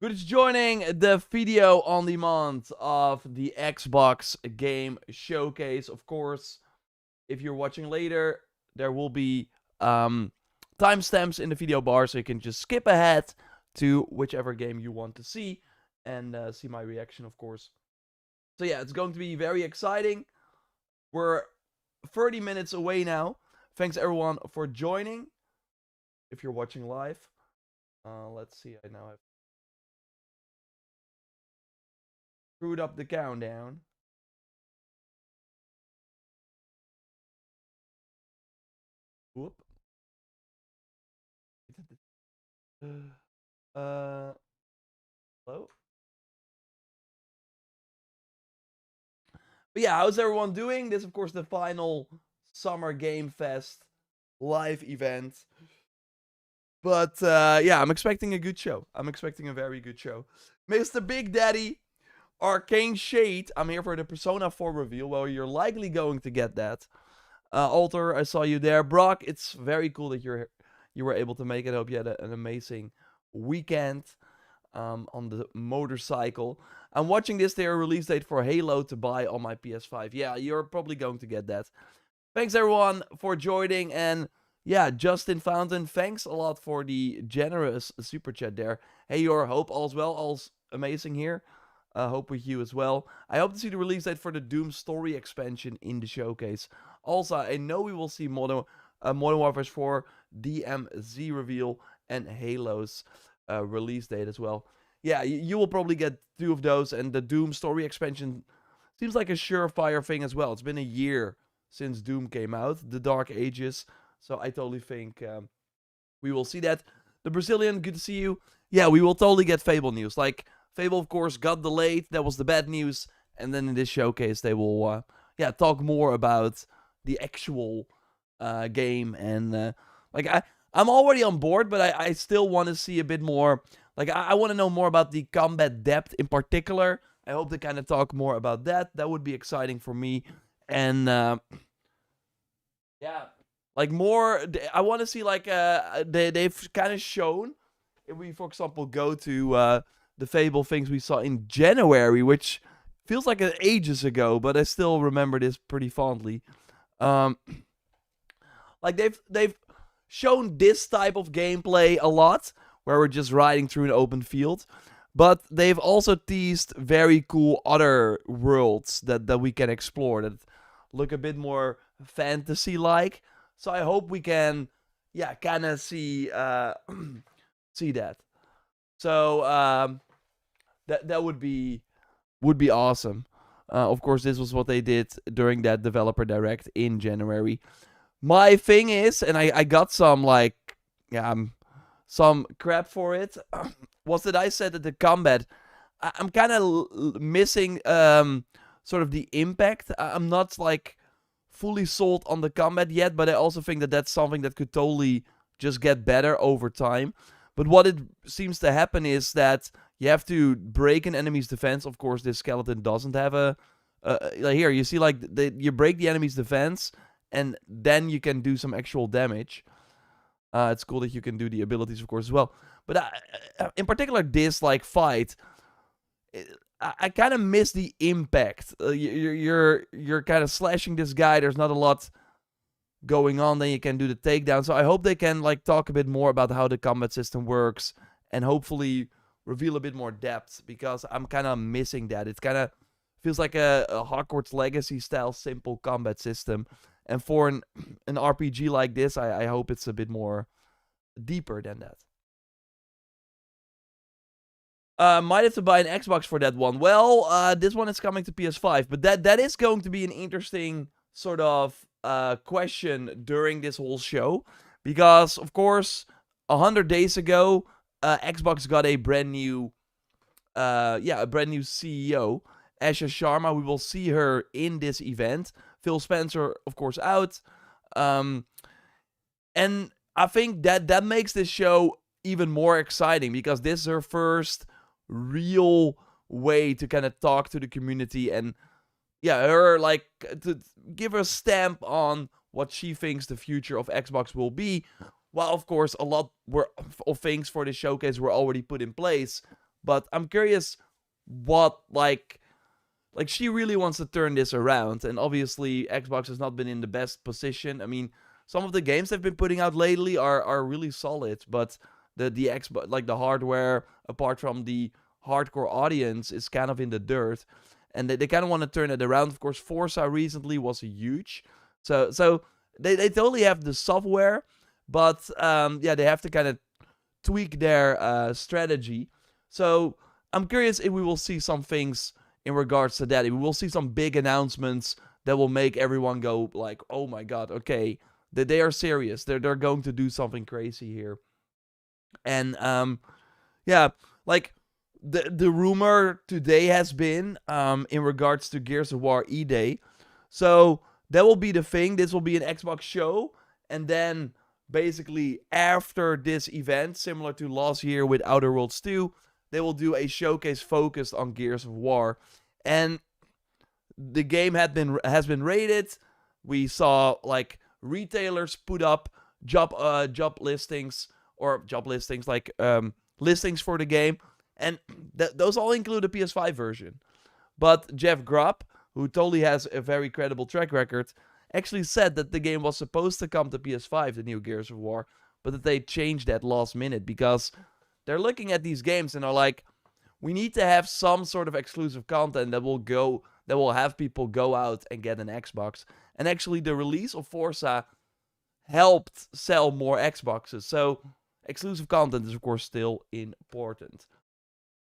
Good joining the video on demand of the Xbox Game Showcase. Of course, if you're watching later, there will be timestamps in the video bar, so you can just skip ahead to whichever game you want to see and see my reaction, of course. So yeah, it's going to be very exciting. We're 30 minutes away now. Thanks everyone for joining. If you're watching live, let's see. I now have screwed up the countdown. Whoop. Hello? But yeah, how's everyone doing? This is, of course, the final Summer Game Fest live event. But yeah, I'm expecting a good show. I'm expecting a very good show. Mr. Big Daddy, Arcane Shade. I'm here for the Persona 4 reveal. Well, you're likely going to get that. Alter, I saw you there. Brock, it's very cool that you were able to make it. I hope you had an amazing weekend on the motorcycle. I'm watching this their release date for Halo to buy on my PS5. Yeah, you're probably going to get that. Thanks everyone for joining, and yeah, Justin Fountain, thanks a lot for the generous super chat there. Hey, your hope all's well, all's amazing here. Hope with you as well. I hope to see the release date for the Doom story expansion in the showcase. Also, I know we will see Modern Warfare 4 DMZ reveal and Halo's release date as well. Yeah, you will probably get 2 of those, and the Doom story expansion seems like a surefire thing as well. It's been a year since Doom came out, the Dark Ages, so I totally think we will see that. The Brazilian, good to see you. Yeah, we will totally get Fable news. Like, Fable, of course, got delayed. That was the bad news. And then in this showcase, they will, yeah, talk more about the actual game. And, like, I'm already on board, but I still want to see a bit more. Like, I want to know more about the combat depth in particular. I hope they kind of talk more about that. That would be exciting for me. And, yeah, like, more. I want to see, like, they've kind of shown. If we, for example, go to the Fable things we saw in January, which feels like ages ago, but I still remember this pretty fondly. Like they've shown this type of gameplay a lot, where we're just riding through an open field, but they've also teased very cool other worlds that we can explore that look a bit more fantasy-like. So I hope we can, yeah, kind of see see that. So that would be awesome. Of course, this was what they did during that developer direct in January. My thing is, and I got some like some crap for it, was that I said that the combat, I'm kind of missing sort of the impact. I'm not like fully sold on the combat yet, but I also think that that's something that could totally just get better over time. But what it seems to happen is that you have to break an enemy's defense. Of course, this skeleton doesn't have a... like here, you see, like, you break the enemy's defense, and then you can do some actual damage. It's cool that you can do the abilities, of course, as well. But in particular, this, like, fight, I kind of miss the impact. You're kind of slashing this guy. There's not a lot going on, then you can do the takedown. So I hope they can like talk a bit more about how the combat system works and hopefully reveal a bit more depth, because I'm kind of missing that. It kind of feels like a Hogwarts Legacy style simple combat system, and for an RPG like this, I hope it's a bit more deeper than that. Might have to buy an Xbox for that one. Well, this one is coming to PS5, but that is going to be an interesting sort of question during this whole show, because of course 100 days ago Xbox got a brand new CEO, Asha Sharma. We will see her in this event. Phil Spencer, of course, out, and I think that makes this show even more exciting, because this is her first real way to kind of talk to the community, and yeah, her, like, to give her a stamp on what she thinks the future of Xbox will be. While, of course, a lot of things for the showcase were already put in place. But I'm curious what, like she really wants to turn this around, and obviously Xbox has not been in the best position. I mean, some of the games they've been putting out lately are really solid, but the Xbox, like the hardware, apart from the hardcore audience, is kind of in the dirt, and they kind of want to turn it around. Of course, Forza recently was huge, so they totally have the software, but yeah, they have to kind of tweak their strategy. So I'm curious if we will see some things in regards to that. If we will see some big announcements that will make everyone go like, "Oh my god, okay, that they are serious. They're going to do something crazy here." And yeah, like the rumor today has been in regards to Gears of War E-Day. So that will be the thing. This will be an Xbox show, and then basically after this event, similar to last year with Outer Worlds 2, they will do a showcase focused on Gears of War. And the game has been rated. We saw like retailers put up job listings like listings for the game, and those all include a PS5 version. But Jeff Grubb, who totally has a very credible track record, actually said that the game was supposed to come to PS5, the new Gears of War, but that they changed that last minute because they're looking at these games and are like, we need to have some sort of exclusive content that will have people go out and get an Xbox. And actually, the release of Forza helped sell more Xboxes. So exclusive content is of course still important.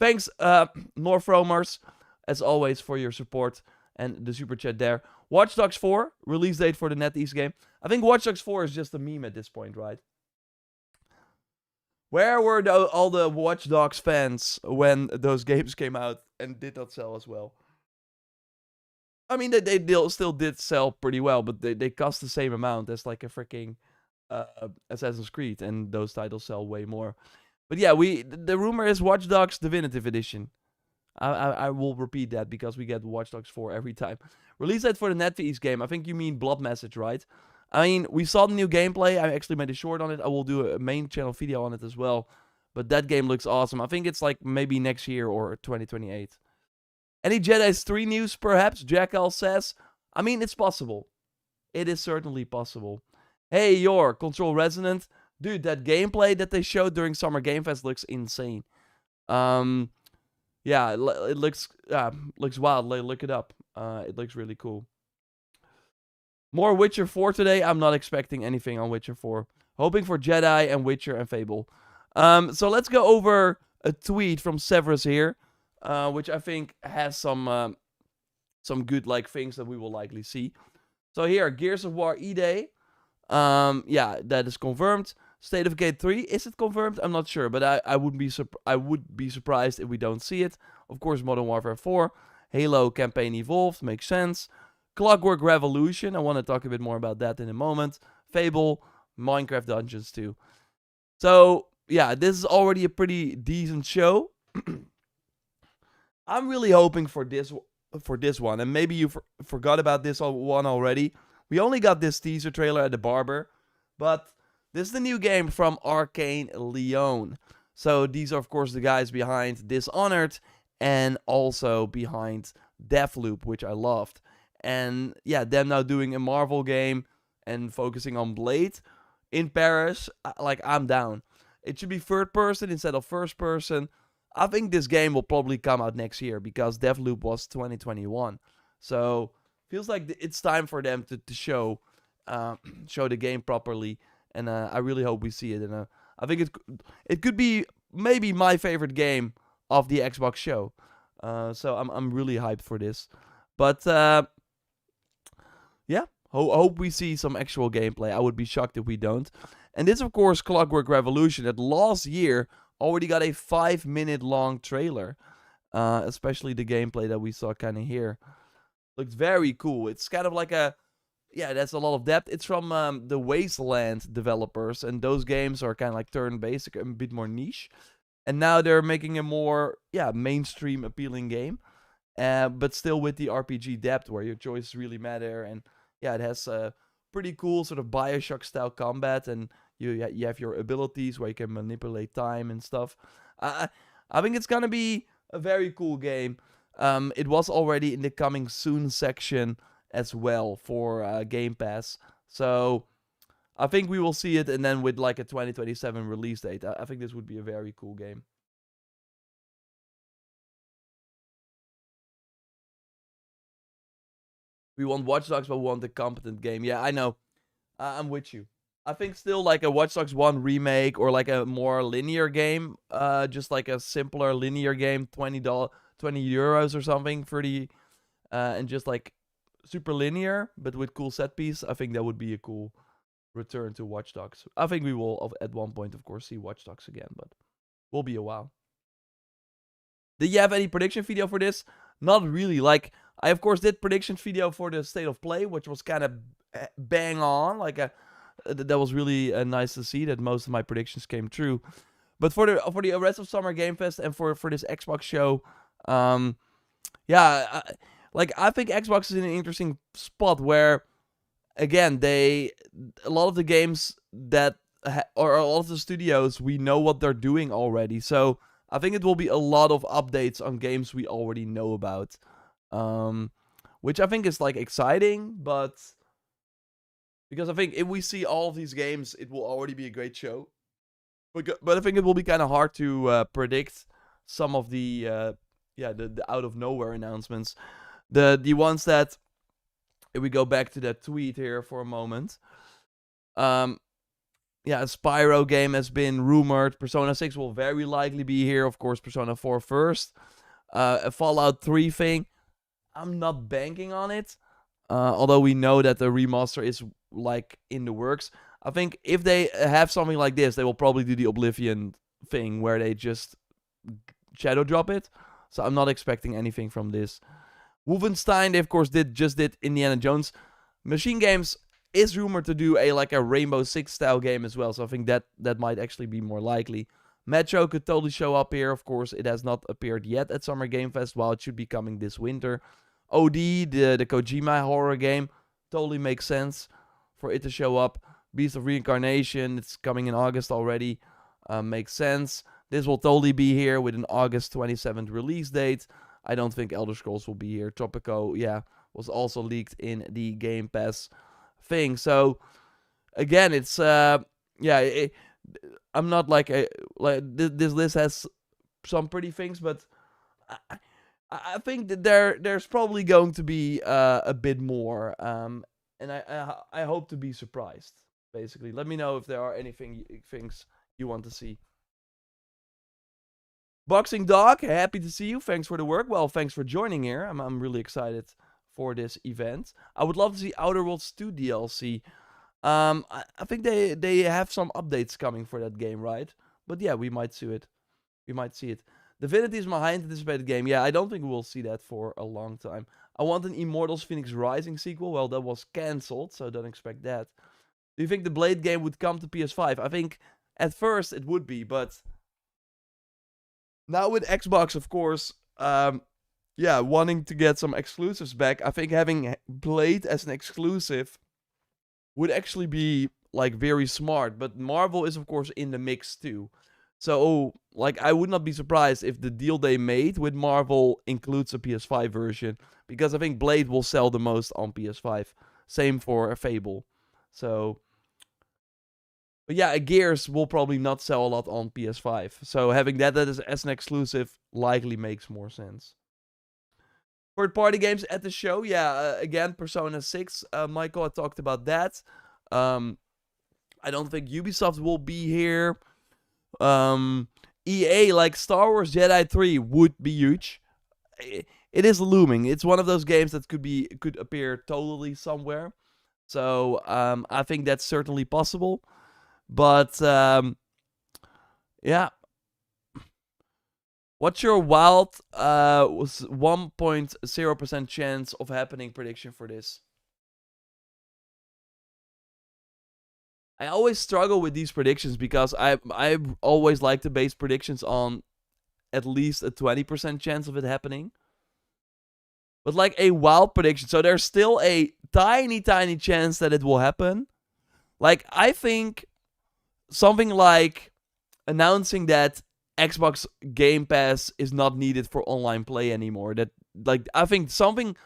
Thanks, Northromers, as always, for your support and the super chat there. Watch Dogs 4, release date for the NetEase game. I think Watch Dogs 4 is just a meme at this point, right? Where were all the Watch Dogs fans when those games came out and did not sell as well? I mean, they still did sell pretty well, but they cost the same amount as like a freaking Assassin's Creed, and those titles sell way more. But yeah, the rumor is Watch Dogs Definitive Edition. I will repeat that because we get Watch Dogs 4 every time. Release date for the NetEase game. I think you mean Blood Message, right? I mean, we saw the new gameplay. I actually made a short on it. I will do a main channel video on it as well. But that game looks awesome. I think it's like maybe next year or 2028. Any Jedi's 3 news, perhaps? Jackal says. I mean, it's possible. It is certainly possible. Hey, your Control Resonant. Dude, that gameplay that they showed during Summer Game Fest looks insane. Yeah, it looks wild. Look it up. It looks really cool. More Witcher 4 today. I'm not expecting anything on Witcher 4. Hoping for Jedi and Witcher and Fable. So let's go over a tweet from Severus here, which I think has some good like things that we will likely see. So here, Gears of War E-Day. Yeah, that is confirmed. State of Decay 3, is it confirmed? I'm not sure, but I would be surprised if we don't see it. Of course, Modern Warfare 4, Halo Campaign Evolved, makes sense. Clockwork Revolution, I want to talk a bit more about that in a moment. Fable, Minecraft Dungeons 2. So, yeah, this is already a pretty decent show. I'm really hoping for this one, and maybe you forgot about this one already. We only got this teaser trailer at the barber, but this is the new game from Arcane Leon. So these are, of course, the guys behind Dishonored and also behind Deathloop, which I loved. And yeah, them now doing a Marvel game and focusing on Blade in Paris, like, I'm down. It should be third person instead of first person. I think this game will probably come out next year because Deathloop was 2021. So feels like it's time for them to show the game properly. And I really hope we see it. And I think it could be maybe my favorite game of the Xbox show. So I'm really hyped for this. But yeah, hope we see some actual gameplay. I would be shocked if we don't. And this, of course, Clockwork Revolution that last year already got a 5-minute long trailer. Especially the gameplay that we saw kind of here. Looks very cool. It's kind of like that's a lot of depth. It's from the Wasteland developers, and those games are kind of like turn-based, a bit more niche. And now they're making a more, mainstream appealing game, but still with the RPG depth where your choices really matter. And it has a pretty cool sort of Bioshock style combat, and you have your abilities where you can manipulate time and stuff. I think it's gonna be a very cool game. It was already in the coming soon section as well for Game Pass. So I think we will see it, and then with like a 2027 release date, I think this would be a very cool game. We want Watch Dogs, but we want a competent game. Yeah, I know. I'm with you. I think still like a Watch Dogs 1 remake or like a more linear game, just like a simpler linear game, €20 or something for the, and just like super linear, but with cool set piece. I think that would be a cool return to Watch Dogs. I think we will at one point, of course, see Watch Dogs again, but will be a while. Did you have any prediction video for this? Not really. Like, I of course did prediction video for the State of Play, which was kind of bang on. Like, that was really nice to see that most of my predictions came true. But for the rest of Summer Game Fest and for this Xbox show, yeah, I think Xbox is in an interesting spot where, again, a lot of the games that or a lot of the studios, we know what they're doing already. So I think it will be a lot of updates on games we already know about, which I think is like exciting, but because I think if we see all of these games, it will already be a great show. But I think it will be kind of hard to predict some of the the out of nowhere announcements, the ones that, if we go back to that tweet here for a moment, yeah, a Spyro game has been rumored. Persona 6 will very likely be here. Of course, Persona 4 first. A Fallout 3 thing, I'm not banking on it. Although we know that the remaster is like in the works. I think if they have something like this, they will probably do the Oblivion thing where they just shadow drop it. So I'm not expecting anything from this. Wolfenstein, they of course did Indiana Jones. Machine Games is rumored to do a Rainbow Six style game as well, so I think that might actually be more likely. Metro could totally show up here. Of course, it has not appeared yet at Summer Game Fest, while it should be coming this winter. OD, the Kojima horror game, totally makes sense for it to show up. Beast of Reincarnation, it's coming in August already, makes sense. This will totally be here with an August 27th release date. I don't think Elder Scrolls will be here. Tropico, yeah, was also leaked in the Game Pass thing. So again, it's I'm not this list has some pretty things, but I think that there's probably going to be a bit more, and I hope to be surprised. Basically, let me know if there are things you want to see. Boxing Dog, happy to see you. Thanks for the work. Well, thanks for joining here. I'm really excited for this event. I would love to see Outer Worlds 2 DLC. I think they have some updates coming for that game, right? But yeah, we might see it. Divinity is my highly anticipated game. Yeah, I don't think we'll see that for a long time. I want an Immortals Phoenix Rising sequel. Well, that was cancelled, so don't expect that. Do you think the Blade game would come to PS5? I think at first it would be, but now with Xbox, of course, wanting to get some exclusives back, I think having Blade as an exclusive would actually be like very smart. But Marvel is of course in the mix too. So I would not be surprised if the deal they made with Marvel includes a PS5 version, because I think Blade will sell the most on PS5. Same for Fable. So, but yeah, Gears will probably not sell a lot on PS5. So having that as an exclusive likely makes more sense. Third-party games at the show, again, Persona 6. Michael, I talked about that. I don't think Ubisoft will be here. EA, like Star Wars Jedi 3, would be huge. It is looming. It's one of those games that could appear totally somewhere. So I think that's certainly possible. But yeah. What's your wild 1.0% chance of happening prediction for this? I always struggle with these predictions because I always like to base predictions on at least a 20% chance of it happening. But like a wild prediction, so there's still a tiny chance that it will happen. Like, I think something like announcing that Xbox Game Pass is not needed for online play anymore. That, like, I think something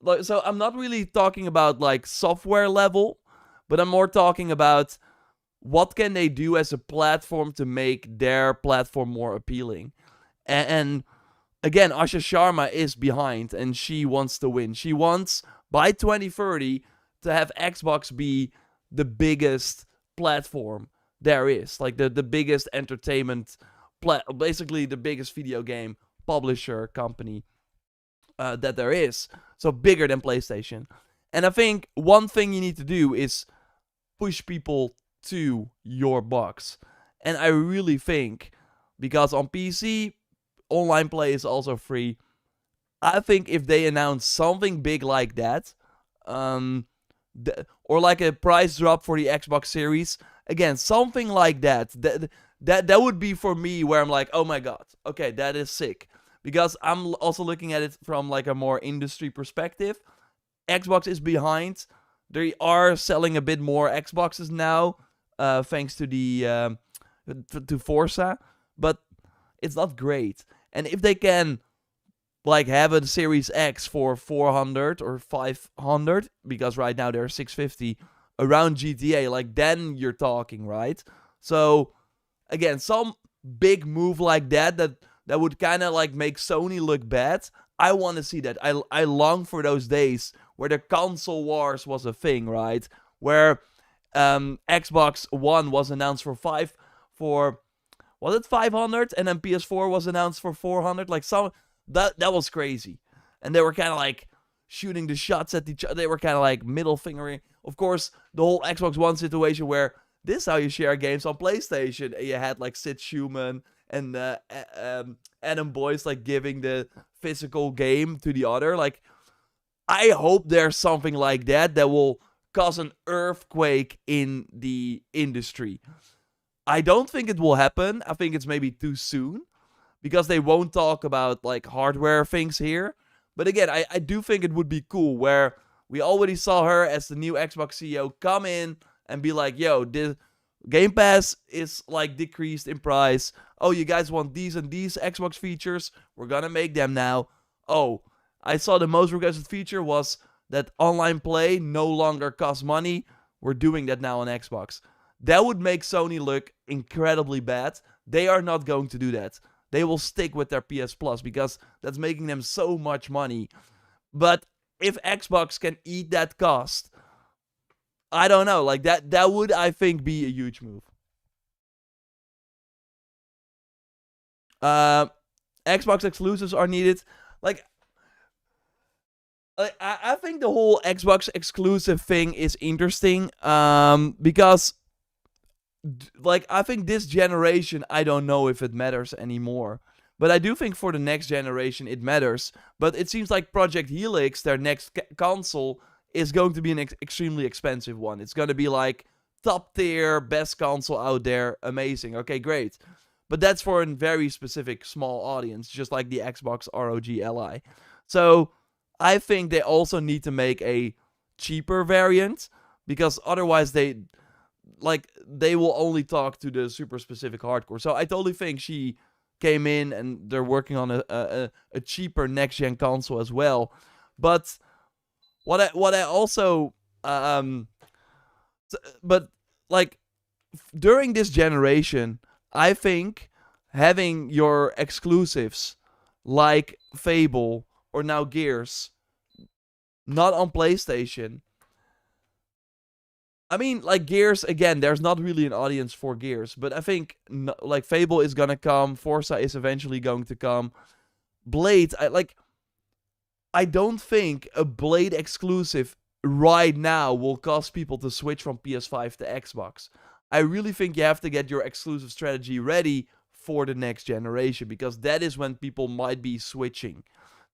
like, so I'm not really talking about like software level, but I'm more talking about what can they do as a platform to make their platform more appealing. And again, Asha Sharma is behind, and she wants to win. She wants, by 2030, to have Xbox be the biggest platform there is. Like, the biggest entertainment, basically the biggest video game publisher company that there is. So bigger than PlayStation. And I think one thing you need to do is push people to your box. And I really think, because on PC, online play is also free. I think if they announce something big like that, or like a price drop for the Xbox Series, again, something like that would be for me where I'm like, oh my god, okay, that is sick. Because I'm also looking at it from like a more industry perspective. Xbox is behind. They are selling a bit more Xboxes now, thanks to the to Forza, but it's not great. And if they can like have a Series X for 400 or 500, because right now they're 650 around GTA, like, then you're talking, right? So again, some big move like that would kind of like make Sony look bad. I want to see that. I long for those days where the console wars was a thing, right? Where Xbox One was announced was it 500, and then PS4 was announced for 400? Like, that was crazy. And they were kind of like shooting the shots at each other. They were kind of like middle fingering. Of course, the whole Xbox One situation where this is how you share games on PlayStation. And you had like Sid Schumann and Adam Boyce like giving the physical game to the other. Like, I hope there's something like that will cause an earthquake in the industry. I don't think it will happen. I think it's maybe too soon, because they won't talk about like hardware things here. But again, I do think it would be cool, where we already saw her as the new Xbox CEO come in and be like, yo, this Game Pass is like decreased in price. Oh, you guys want these and these Xbox features? We're gonna make them now. Oh, I saw the most requested feature was that online play no longer costs money. We're doing that now on Xbox. That would make Sony look incredibly bad. They are not going to do that. They will stick with their PS Plus, because that's making them so much money. But if Xbox can eat that cost, I don't know. Like, that would, I think, be a huge move. Xbox exclusives are needed. Like, I think the whole Xbox exclusive thing is interesting, because like, I think this generation, I don't know if it matters anymore. But I do think for the next generation it matters. But it seems like Project Helix, their next console, is going to be an extremely expensive one. It's going to be like top tier, best console out there, amazing. Okay, great. But that's for a very specific small audience, just like the Xbox ROG Ally. So I think they also need to make a cheaper variant, because otherwise they will only talk to the super specific hardcore. So I totally think she came in and they're working on a cheaper next gen console as well. But what I also but like, during this generation, I think having your exclusives like Fable or now Gears not on PlayStation. I mean, like, Gears, again, there's not really an audience for Gears, but I think, like, Fable is gonna come, Forza is eventually going to come, Blade, I don't think a Blade exclusive right now will cause people to switch from PS5 to Xbox. I really think you have to get your exclusive strategy ready for the next generation, because that is when people might be switching.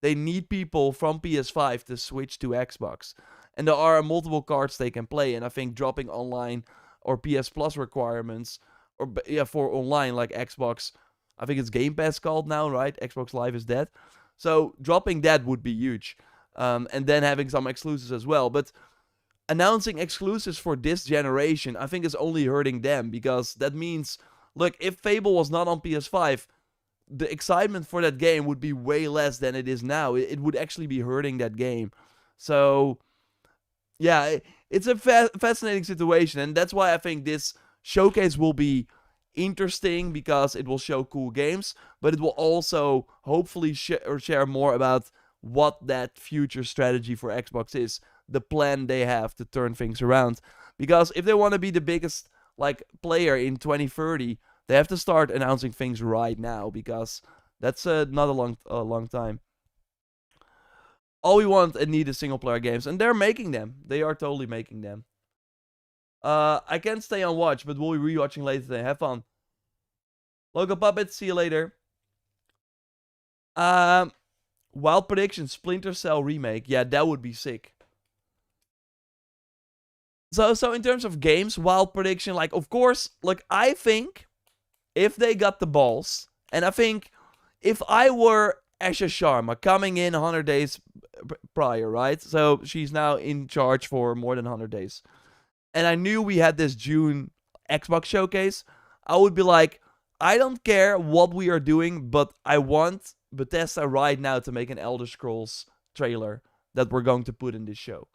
They need people from PS5 to switch to Xbox. And there are multiple cards they can play, and I think dropping online or PS Plus requirements, or for online, like Xbox, I think it's Game Pass called now, right? Xbox Live is dead. So dropping that would be huge. And then having some exclusives as well. But announcing exclusives for this generation, I think is only hurting them, because that means, look, if Fable was not on PS5, the excitement for that game would be way less than it is now. It would actually be hurting that game. So yeah, it's a fascinating situation, and that's why I think this showcase will be interesting because it will show cool games, but it will also hopefully share more about what that future strategy for Xbox is, the plan they have to turn things around. Because if they want to be the biggest like player in 2030, they have to start announcing things right now because that's not a long time. All we want and need is single player games, and they're making them. They are totally making them. I can't stay on watch, but we'll be rewatching later today. Have fun. Local Puppet, see you later. Wild Prediction, Splinter Cell remake. Yeah, that would be sick. So in terms of games, Wild Prediction, like, of course, like, I think if they got the balls, and I think if I were Asha Sharma coming in 100 days prior, right? So she's now in charge for more than 100 days. And I knew we had this June Xbox showcase. I would be like, I don't care what we are doing, but I want Bethesda right now to make an Elder Scrolls trailer that we're going to put in this show.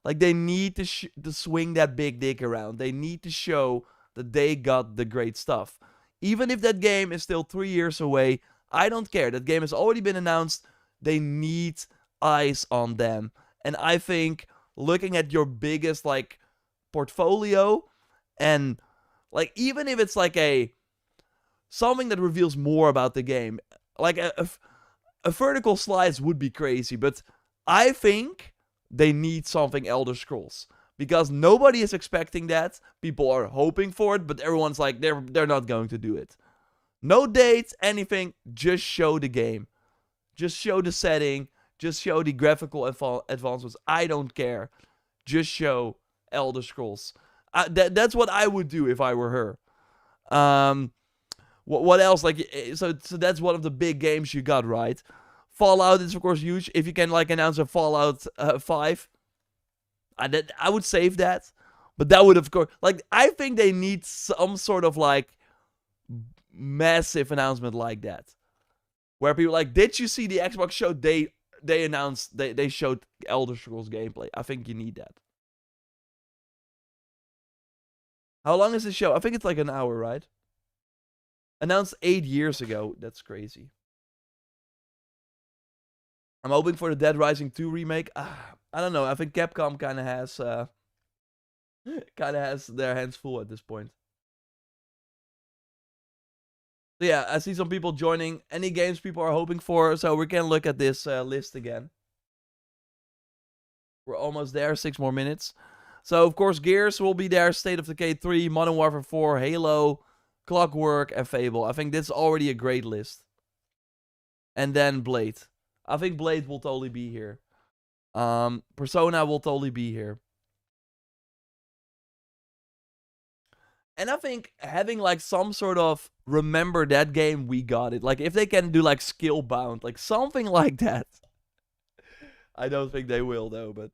Like, they need to swing that big dick around. They need to show that they got the great stuff. Even if that game is still 3 years away, I don't care. That game has already been announced. They need eyes on them. And I think looking at your biggest, like, portfolio, and, like, even if it's, like, something that reveals more about the game, like, a vertical slice would be crazy, but I think they need something Elder Scrolls. Because nobody is expecting that. People are hoping for it, but everyone's like, they're not going to do it. No dates, anything. Just show the game. Just show the setting. Just show the graphical advancements. I don't care. Just show Elder Scrolls. That's what I would do if I were her. What else? Like, so that's one of the big games you got, right? Fallout is, of course, huge. If you can, like, announce a Fallout 5, I would save that. But that would, of course, like, I think they need some sort of, like, massive announcement like that. Where people like, did you see the Xbox show? They announced, they showed Elder Scrolls gameplay. I think you need that. How long is the show? I think it's like an hour, right? Announced 8 years ago. That's crazy. I'm hoping for the Dead Rising 2 remake. I don't know. I think Capcom kind of has their hands full at this point. So yeah, I see some people joining. Any games people are hoping for, so we can look at this list again. We're almost there. 6 more minutes. So of course, Gears will be there. State of Decay 3, Modern Warfare 4, Halo, Clockwork, and Fable. I think this is already a great list. And then Blade. I think Blade will totally be here. Persona will totally be here. And I think having, like, some sort of remember that game, we got it. Like, if they can do, like, skill bound, like, something like that. I don't think they will, though, but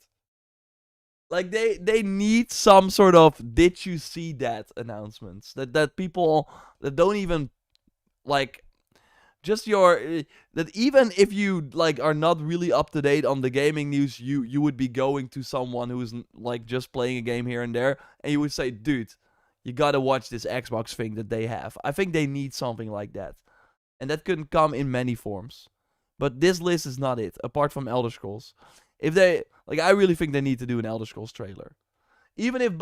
like, they need some sort of did you see that announcements that people that don't even, like, just your that even if you, like, are not really up to date on the gaming news, you would be going to someone who's, like, just playing a game here and there, and you would say, dude, you gotta watch this Xbox thing that they have. I think they need something like that, and that couldn't come in many forms. But this list is not it, apart from Elder Scrolls. If they, like, I really think they need to do an Elder Scrolls trailer. Even if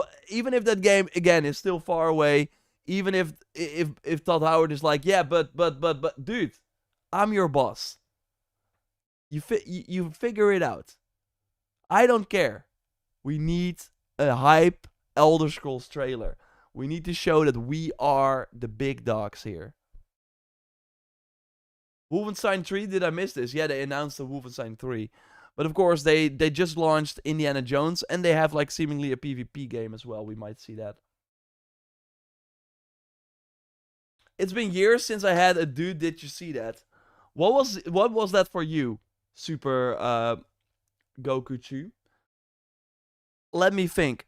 that game, again, is still far away, even if Todd Howard is like, yeah, but dude, I'm your boss. You figure it out. I don't care. We need a hype Elder Scrolls trailer. We need to show that we are the big dogs here. Wolfenstein 3, did I miss this? Yeah, they announced the Wolfenstein 3. But of course, they just launched Indiana Jones, and they have, like, seemingly a PvP game as well. We might see that. It's been years since I had a dude, did you see that? What was that for you, Super Goku Chu? Let me think.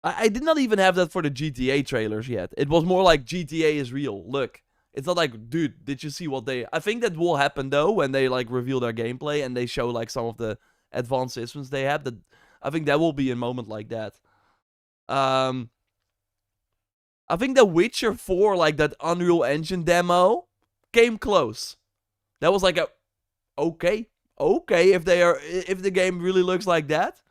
I did not even have that for the GTA trailers yet. It was more like GTA is real. Look. It's not like, dude, did you see what they... I think that will happen, though, when they, like, reveal their gameplay and they show, like, some of the advanced systems they have. I think that will be a moment like that. I think The Witcher 4, like, that Unreal Engine demo came close. That was like a... Okay, if the game really looks like that.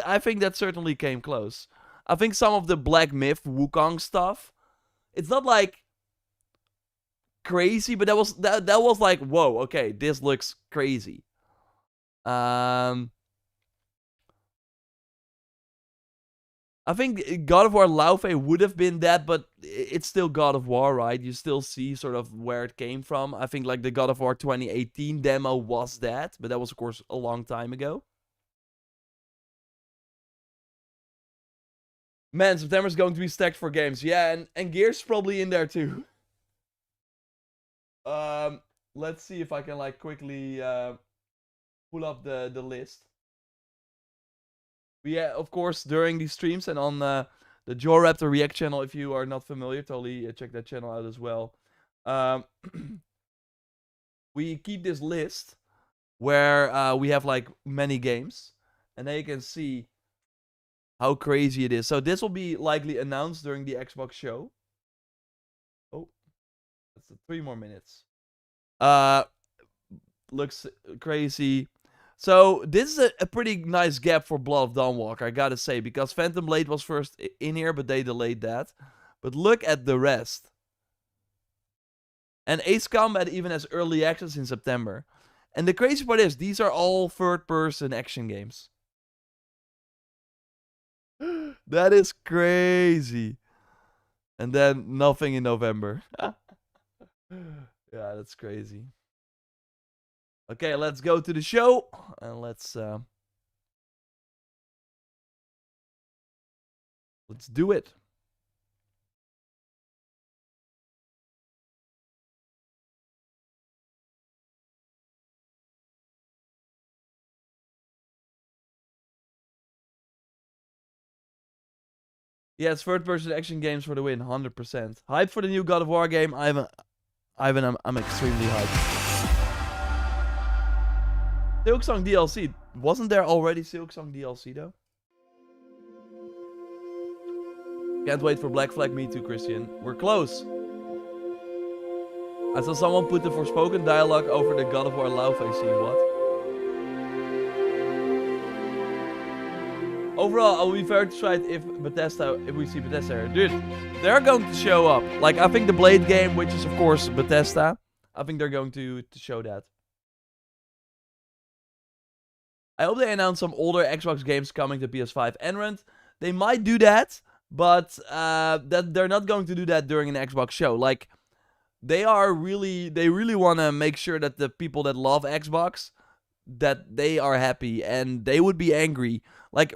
I think that certainly came close. I think some of the Black Myth Wukong stuff, it's not like crazy, but that was like, whoa, okay, this looks crazy. I think God of War Laufey would have been that, but it's still God of War, right? You still see sort of where it came from. I think like the God of War 2018 demo was that, but that was of course a long time ago. Man, September's going to be stacked for games. Yeah, and Gears probably in there too. Let's see if I can like quickly pull up the list. Yeah, of course, during these streams and on the JorRaptor React channel, if you are not familiar, totally check that channel out as well. We keep this list where we have like many games, and then you can see how crazy it is. So this will be likely announced during the Xbox show. Oh, that's 3 more minutes. Looks crazy. So this is a pretty nice gap for Blood of Dawnwalker, I gotta say, because Phantom Blade was first in here, but they delayed that. But look at the rest. And Ace Combat even has early access in September. And the crazy part is, these are all third-person action games. That is crazy. And then nothing in November. Yeah, that's crazy. Okay, let's go to the show. And let's do it. Yes, third-person action games for the win, 100%. Hype for the new God of War game. I'm extremely hyped. Silksong DLC. Wasn't there already Silksong DLC, though? Can't wait for Black Flag. Me too, Christian. We're close. I saw someone put the Forspoken dialogue over the God of War Laufey scene. What? Overall, I'll be very excited if we see Bethesda. Dude, they're going to show up. Like, I think the Blade game, which is of course Bethesda, I think they're going to show that. I hope they announce some older Xbox games coming to PS5 and Rent. They might do that, but that they're not going to do that during an Xbox show. Like, they really want to make sure that the people that love Xbox, that they are happy, and they would be angry. Like,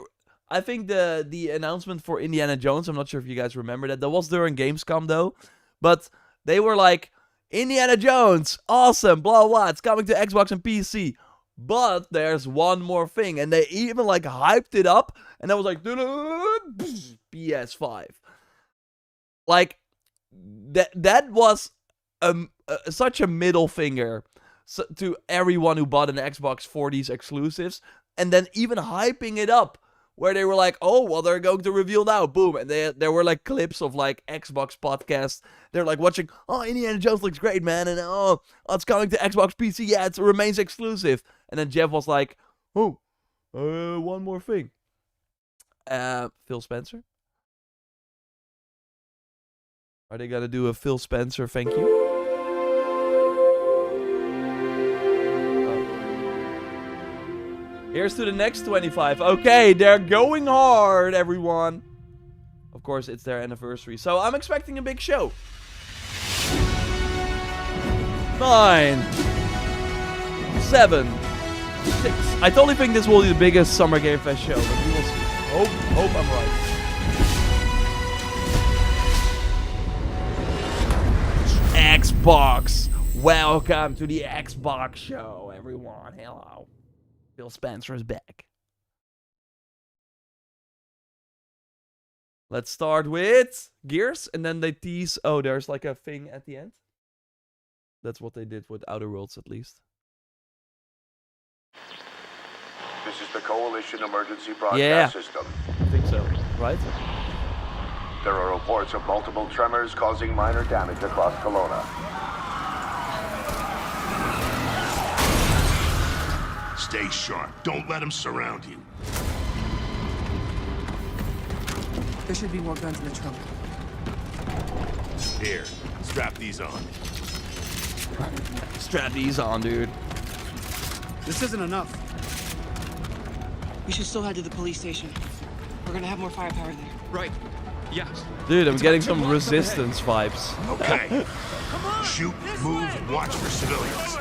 I think the announcement for Indiana Jones, I'm not sure if you guys remember that. That was during Gamescom, though. But they were like, Indiana Jones, awesome, blah, blah, it's coming to Xbox and PC. But there's one more thing. And they even, like, hyped it up. And I was like, PS5. Like, that was such a middle finger to everyone who bought an Xbox for these exclusives. And then even hyping it up. Where they were like, oh, well, they're going to reveal now. Boom. And there were like clips of like Xbox podcasts. They're like watching, oh, Indiana Jones looks great, man. And oh, it's coming to Xbox PC. Yeah, it remains exclusive. And then Jeff was like, oh, one more thing. Phil Spencer? Are they going to do a Phil Spencer thank you? Here's to the next 25. Okay, they're going hard, everyone. Of course, it's their anniversary. So I'm expecting a big show. 9, 7, 6. I totally think this will be the biggest Summer Game Fest show, but we will see. Hope I'm right. Xbox. Welcome to the Xbox show, everyone. Hello. Phil Spencer is back. Let's start with Gears, and then they tease. Oh, there's like a thing at the end. That's what they did with Outer Worlds, at least. This is the Coalition Emergency Broadcast System. I think so, right? There are reports of multiple tremors causing minor damage across Kelowna. Stay sharp. Don't let them surround you. There should be more guns in the trunk. Here, strap these on. Strap these on, dude. This isn't enough. We should still head to the police station. We're gonna have more firepower there. Right. Yes. Dude, I'm getting some Resistance vibes. Okay. Shoot, move, watch for civilians.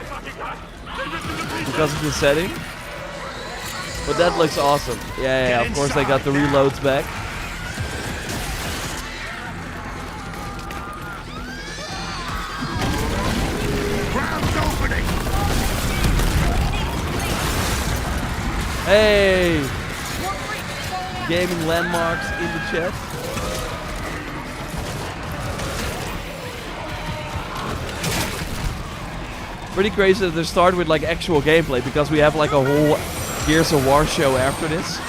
Because of the setting. But that looks awesome. Yeah, of course they got the reloads back. Ground's opening. Hey! Gaming landmarks in the chat. Pretty crazy that they start with like actual gameplay because we have like a whole Gears of War show after this.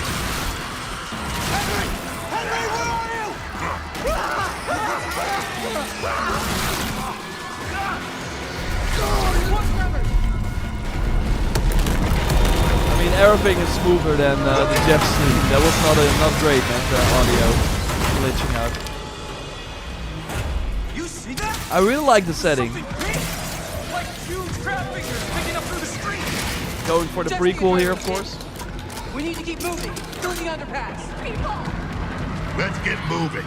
I mean, everything is smoother than the Jeff stream. That was not great, man. The audio glitching out. You see that? I really like the setting. Like huge crab figures picking up through the street. Going for the prequel here, of course. We need to keep moving. Through the underpass. Let's get moving.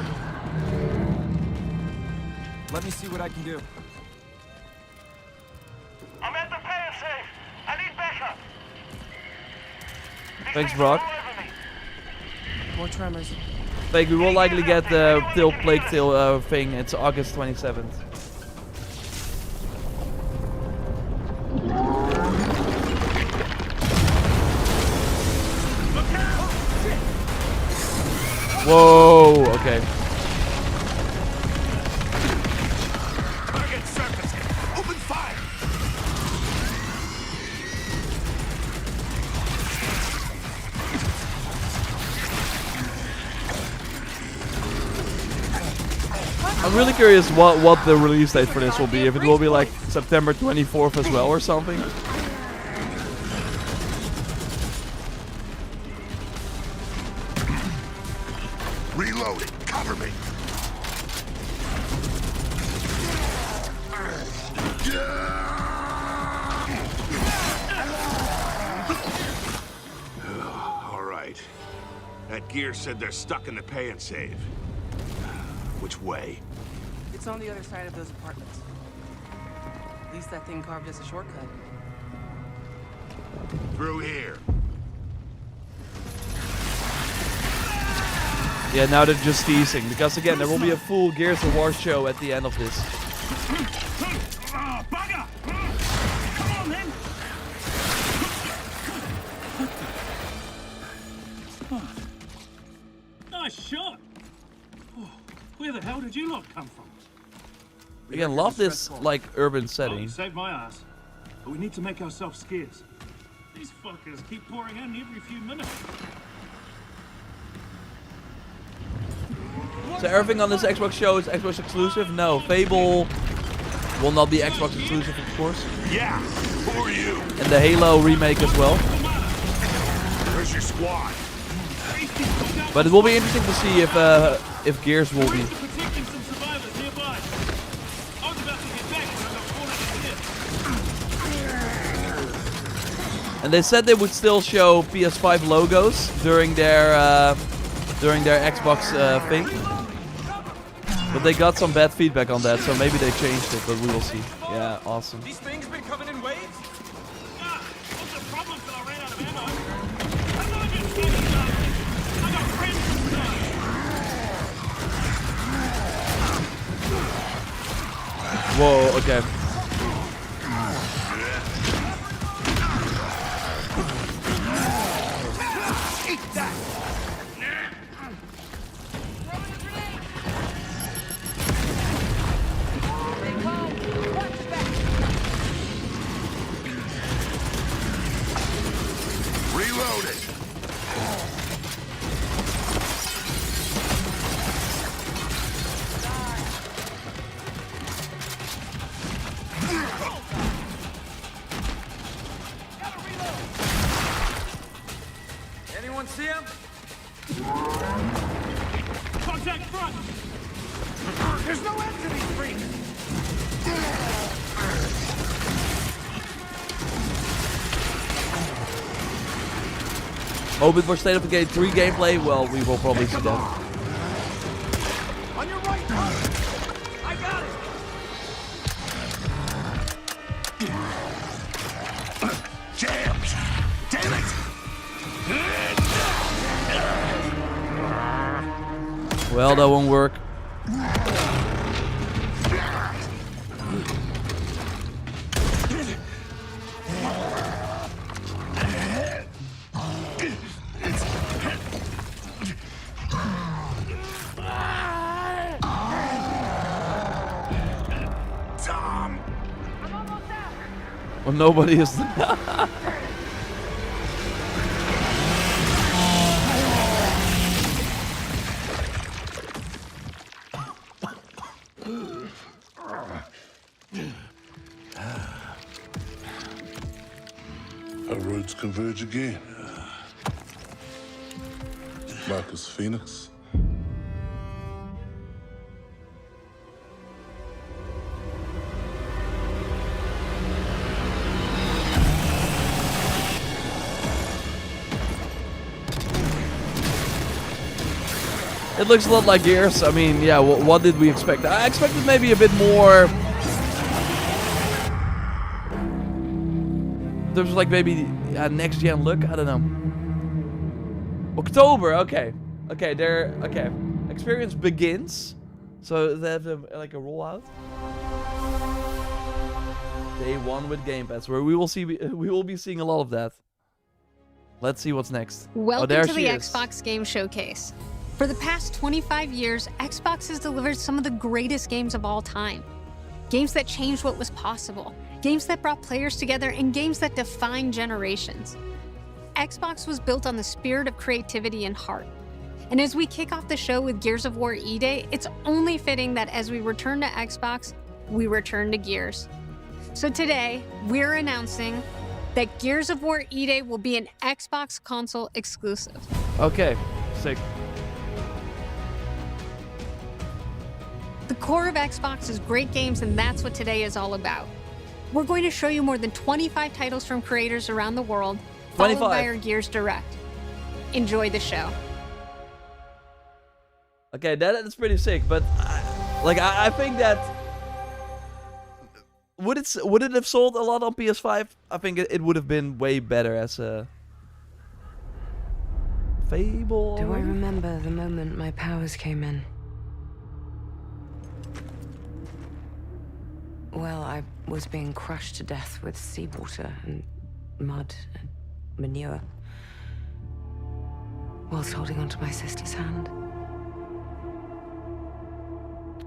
Let me see what I can do. I'm at the pay and save. I need backup. These Thanks, things are Brock. all over me. More tremors. Like, we will likely get the Plague Tale thing. It's August 27th. Whoa, okay. Target surface. Open fire. I'm really curious what the release date for this will be. If it will be like September 24th as well or something. Reloading. Cover me. All right. That gear said they're stuck in the pay and save. Which way? It's on the other side of those apartments. At least that thing carved us a shortcut. Through here. Yeah, now they're just teasing. Because again, there will be a full Gears of War show at the end of this. Oh, bugger! Come on, then. Nice shot. Oh, where the hell did you lot come from? Again, love this like urban Oh, setting. you saved my ass. But we need to make ourselves scarce. These fuckers keep pouring in every few minutes. So everything on this Xbox show is Xbox exclusive? No, Fable will not be Xbox exclusive, of course. Yeah. Who are you? And the Halo remake as well. Where's your squad? But it will be interesting to see if Gears will be. Protecting some survivors nearby. I was about to get back when I got caught in here. And they said they would still show PS5 logos during their Xbox thing. But they got some bad feedback on that, so maybe they changed it, but we will see. Yeah, awesome. These things been coming in waves? Ah, what's the problem till I ran out of ammo? I'm not just kidding, darling. I got friends inside. Whoa, okay. Eat that! right front! There's no end to these freaks! Hoping for State of Decay 3 gameplay. Well, we will probably see that. On your right, Carter! I got it! Jams! Damn it! Well, that won't work. Tom! Well, nobody is. Our roads converge again. Marcus Phoenix. It looks a lot like Gears. I mean, yeah, what did we expect? I expected maybe a bit more. There's like maybe a next gen look. I don't know. October. Okay. Okay. There. Okay. Experience begins. So they have like a rollout. Day 1 with Game Pass, where we will be seeing a lot of that. Let's see what's next. Welcome there to she the is. Xbox Game Showcase. For the past 25 years, Xbox has delivered some of the greatest games of all time. Games that changed what was possible, games that brought players together, and games that defined generations. Xbox was built on the spirit of creativity and heart. And as we kick off the show with Gears of War E-Day, it's only fitting that as we return to Xbox, we return to Gears. So today, we're announcing that Gears of War E-Day will be an Xbox console exclusive. Okay. Sick. The core of Xbox is great games, and that's what today is all about. We're going to show you more than 25 titles from creators around the world, followed 25. by our Gears Direct. Enjoy the show. Okay, that's pretty sick, but I think that would it have sold a lot on PS5? I think it would have been way better as a Fable. Do I remember the moment my powers came in? Well, I was being crushed to death with seawater and mud and manure, whilst holding onto my sister's hand.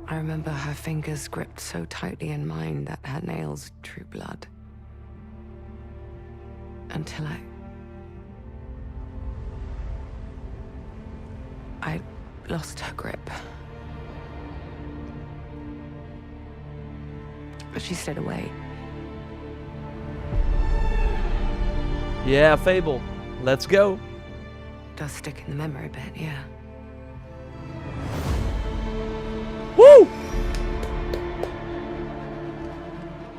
I remember her fingers gripped so tightly in mine that her nails drew blood. Until I lost her grip. But she stayed away. Yeah, Fable. Let's go. Does stick in the memory a bit, yeah. Woo!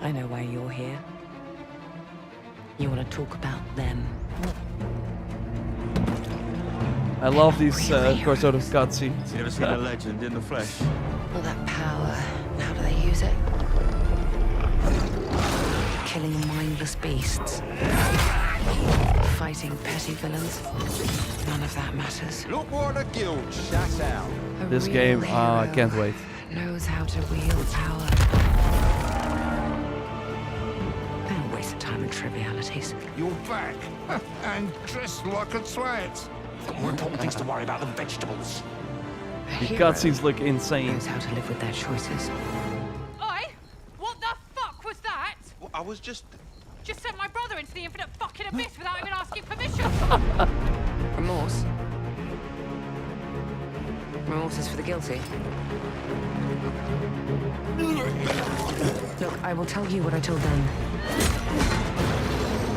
I know why you're here. You want to talk about them. I love these sort of cutscenes. You ever seen a legend in the flesh? All that power, how do they use it? Killing mindless beasts. Fighting petty villains. None of that matters. Look what the guild shut out. A This real game, I hero can't wait. knows how to wield power. Don't waste time on trivialities. You're back. And dressed like a twat. More important things to worry about than vegetables. A The hero cutscenes look insane. knows how to live with their choices. Oi! What the fuck was that? Well, I was just... Just sent my brother into the infinite fucking abyss without even asking permission. Remorse? Remorse is for the guilty. Look, I will tell you what I told them.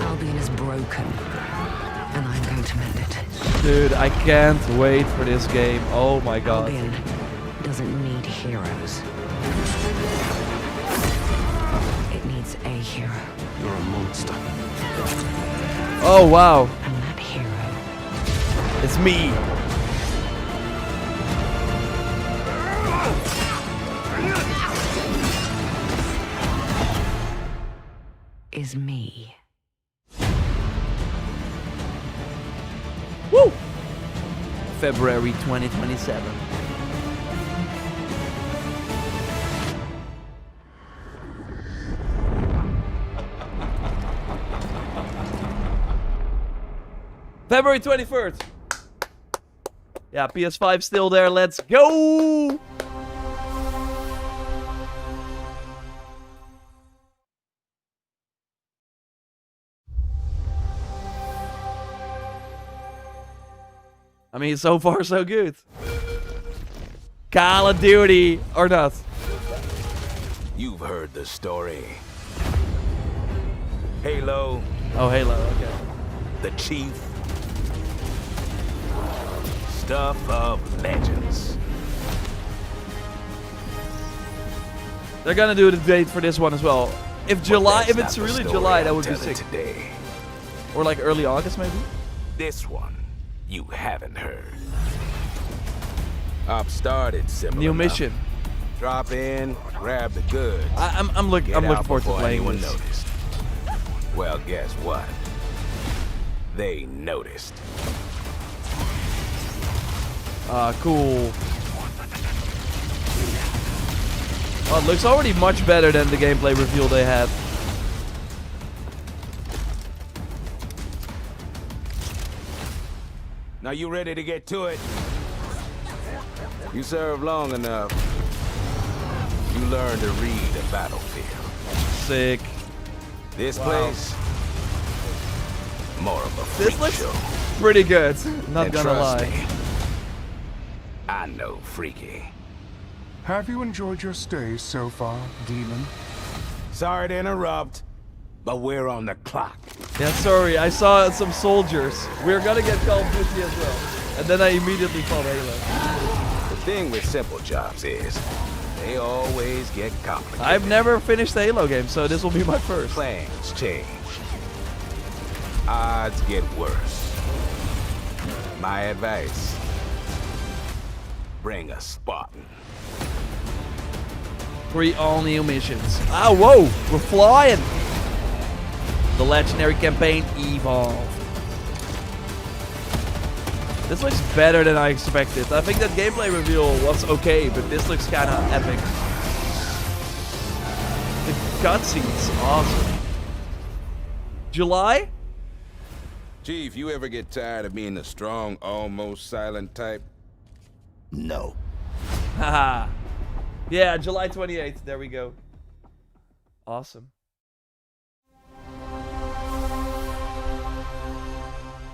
Albion is broken, and I'm going to mend it. Dude, I can't wait for this game. Oh my god. Albion doesn't need heroes. It needs a hero. You're a monster. Oh, wow. And that hero It's me. is me. Woo! February 2027. February 21st. Yeah, PS5 still there. Let's go! I mean, so far so good. Call of Duty or not? You've heard the story. Halo, Oh, Halo. Okay. the chief. Stuff of legends. They're gonna do the date for this one as well. If July, But if that's it's not the really story July, that I'm would be telling sick. Today. Or like early August, maybe. This one, you haven't heard. I've started similar. New enough. mission. Drop in, grab the goods. I'm looking forward to before playing anyone this. noticed. Well, guess what? They noticed. Cool. Oh, it looks already much better than the gameplay reveal they had. Now you ready to get to it? You serve long enough. You learn to read the battlefield. Sick. This Wow. place, more of a freak This looks show. pretty good. Not And gonna trust lie. me, I know freaky. Have you enjoyed your stay so far, Demon? Sorry to interrupt, but we're on the clock. Yeah, sorry. I saw some soldiers. We're gonna get Call of Duty as well. And then I immediately thought Halo. The thing with simple jobs is, they always get complicated. I've never finished a Halo game, so this will be my first. Plans change. Odds get worse. My advice, bring a Spartan. 3 all-new missions. Ah, whoa! We're flying! The legendary campaign evolved. This looks better than I expected. I think that gameplay reveal was okay, but this looks kind of epic. The cutscene's awesome. July? Chief, you ever get tired of being the strong, almost silent type? No. Haha. Yeah, July 28th. There we go. Awesome.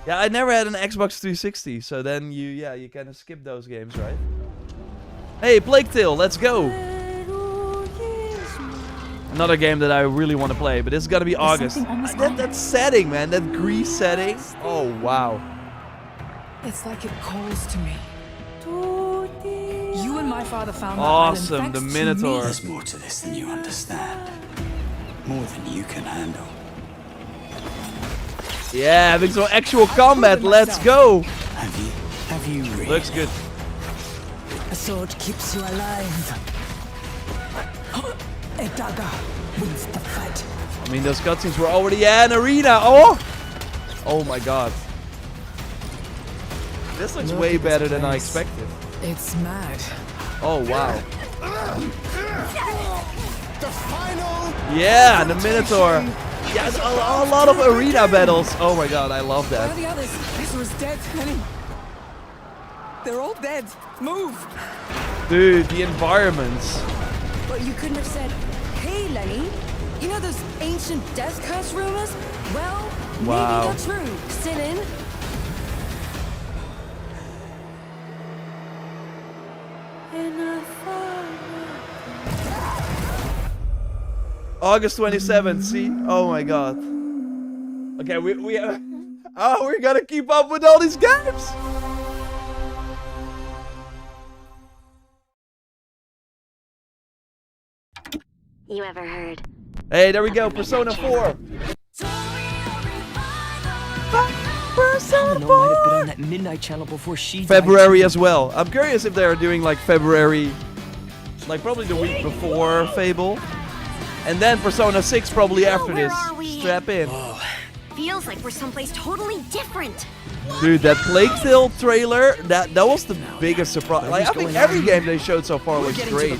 Yeah, I never had an Xbox 360, so then you kind of skip those games, right? Hey, Plague Tale, let's go! Another game that I really want to play, but it's gonna be August. That setting, man, that Grease setting. Oh, wow. It's like it calls to me. You and my father found that Awesome, island the thanks to Minotaur. me. There's more to this than you understand. More than you can handle. Yeah, having some actual combat, let's go! Have you really? Looks good. A sword keeps you alive. A dagger wins the fight. I mean, those cutscenes were already an arena. Oh! Oh my god. This looks way better than I expected. It's mad. Oh, wow. The final. Yeah, the Minotaur. Yeah, a lot of arena battles. Oh my god, I love Where are that. the others? Ezra's dead, Lenny. They're all dead. Move. Dude, the environments. But you couldn't have said, hey, Lenny, you know those ancient death curse rumors? Well, Wow. maybe they're true. Sit in. August 27th, see? Oh my god. Okay, we're gonna keep up with all these games. you ever heard. Hey, there we go. Persona 4. Persona 4 might have been on that midnight channel before she February died. as well. I'm curious if they're doing like February, like probably the week before Fable, and then Persona 6 probably after where this. are we? Strap in. Feels like we're someplace totally different. Dude, that Plague Tale trailer, that was the biggest surprise. Like, I think every game they showed so far looks great.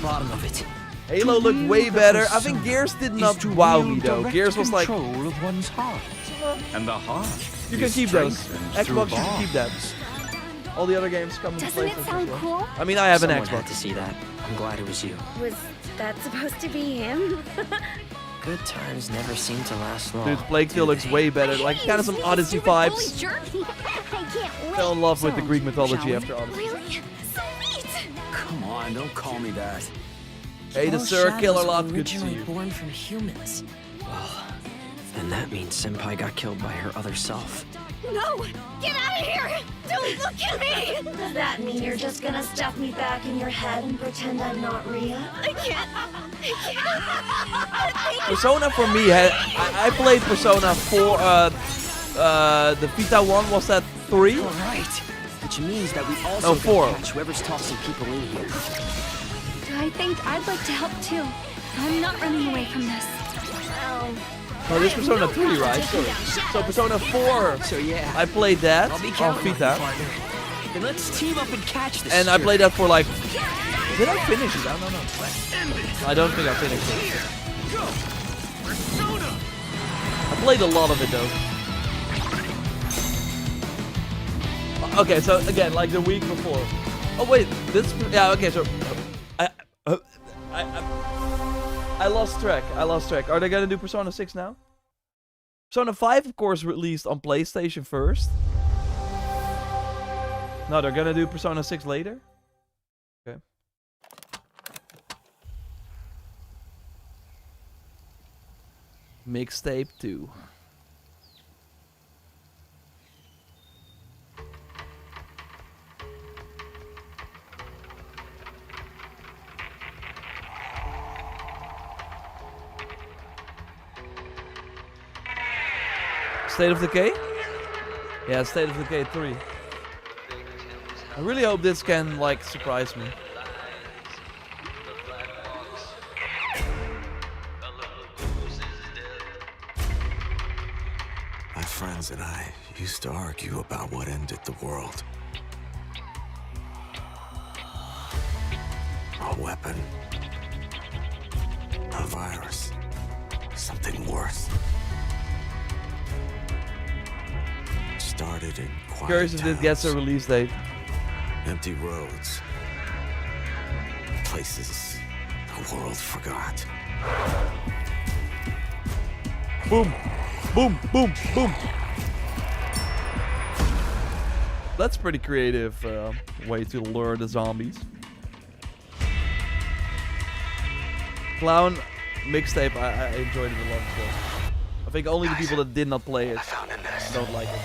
Halo looked way better. I think Gears did not wow me though. Gears was like, control of one's heart. And the heart. you can keep those. Xbox, you can keep that. All the other games come to Doesn't it PlayStation sound as well. cool? I mean, I have an Someone Xbox. had to see that. I'm glad it was you. Was that supposed to be him? Good times never seem to last long. Dude, Plague Tale looks way better. Like, kind of some Odyssey vibes. Fell in love with the Greek mythology after Odyssey. Really? Sweet! Come on, don't call me that. Hey, the All Sir shadows Killer were Lot, good to see originally you. born from humans. Well, then that means Senpai got killed by her other self. No! Get out of here! Don't look at me! Does that mean you're just gonna stuff me back in your head and pretend I'm not real? I can't. Persona for me, I played Persona 4, the Vita one, was that 3? All right. Which means that we also No, 4. gotta catch whoever's tossing people in here. I think I'd like to help too. I'm not running away from this. Well, Oh, this Persona 3, right? So Persona 4, So yeah, I played that I'll be on counting on you, Vita. partner. Then let's team up and catch this. And I jerk. played that for like... Did I finish it? I don't know. I don't think I finished it. I played a lot of it though. Okay, so again, like the week before. Oh wait, this... Yeah, okay, so... I lost track. Are they gonna do Persona 6 now? Persona 5, of course, released on PlayStation first. No, they're gonna do Persona 6 later? Okay. Mixtape 2. State of Decay? Yeah, State of Decay 3. I really hope this can, like, surprise me. My friends and I used to argue about what ended the world. A weapon. A virus. Something worse. Started in quiet Curious if this gets a towns, release date. empty roads, places the world forgot. Boom! Boom! Boom! Boom! That's pretty creative way to lure the zombies. Clown mixtape, I enjoyed it a lot as well. I think only the people that did not play it don't like it.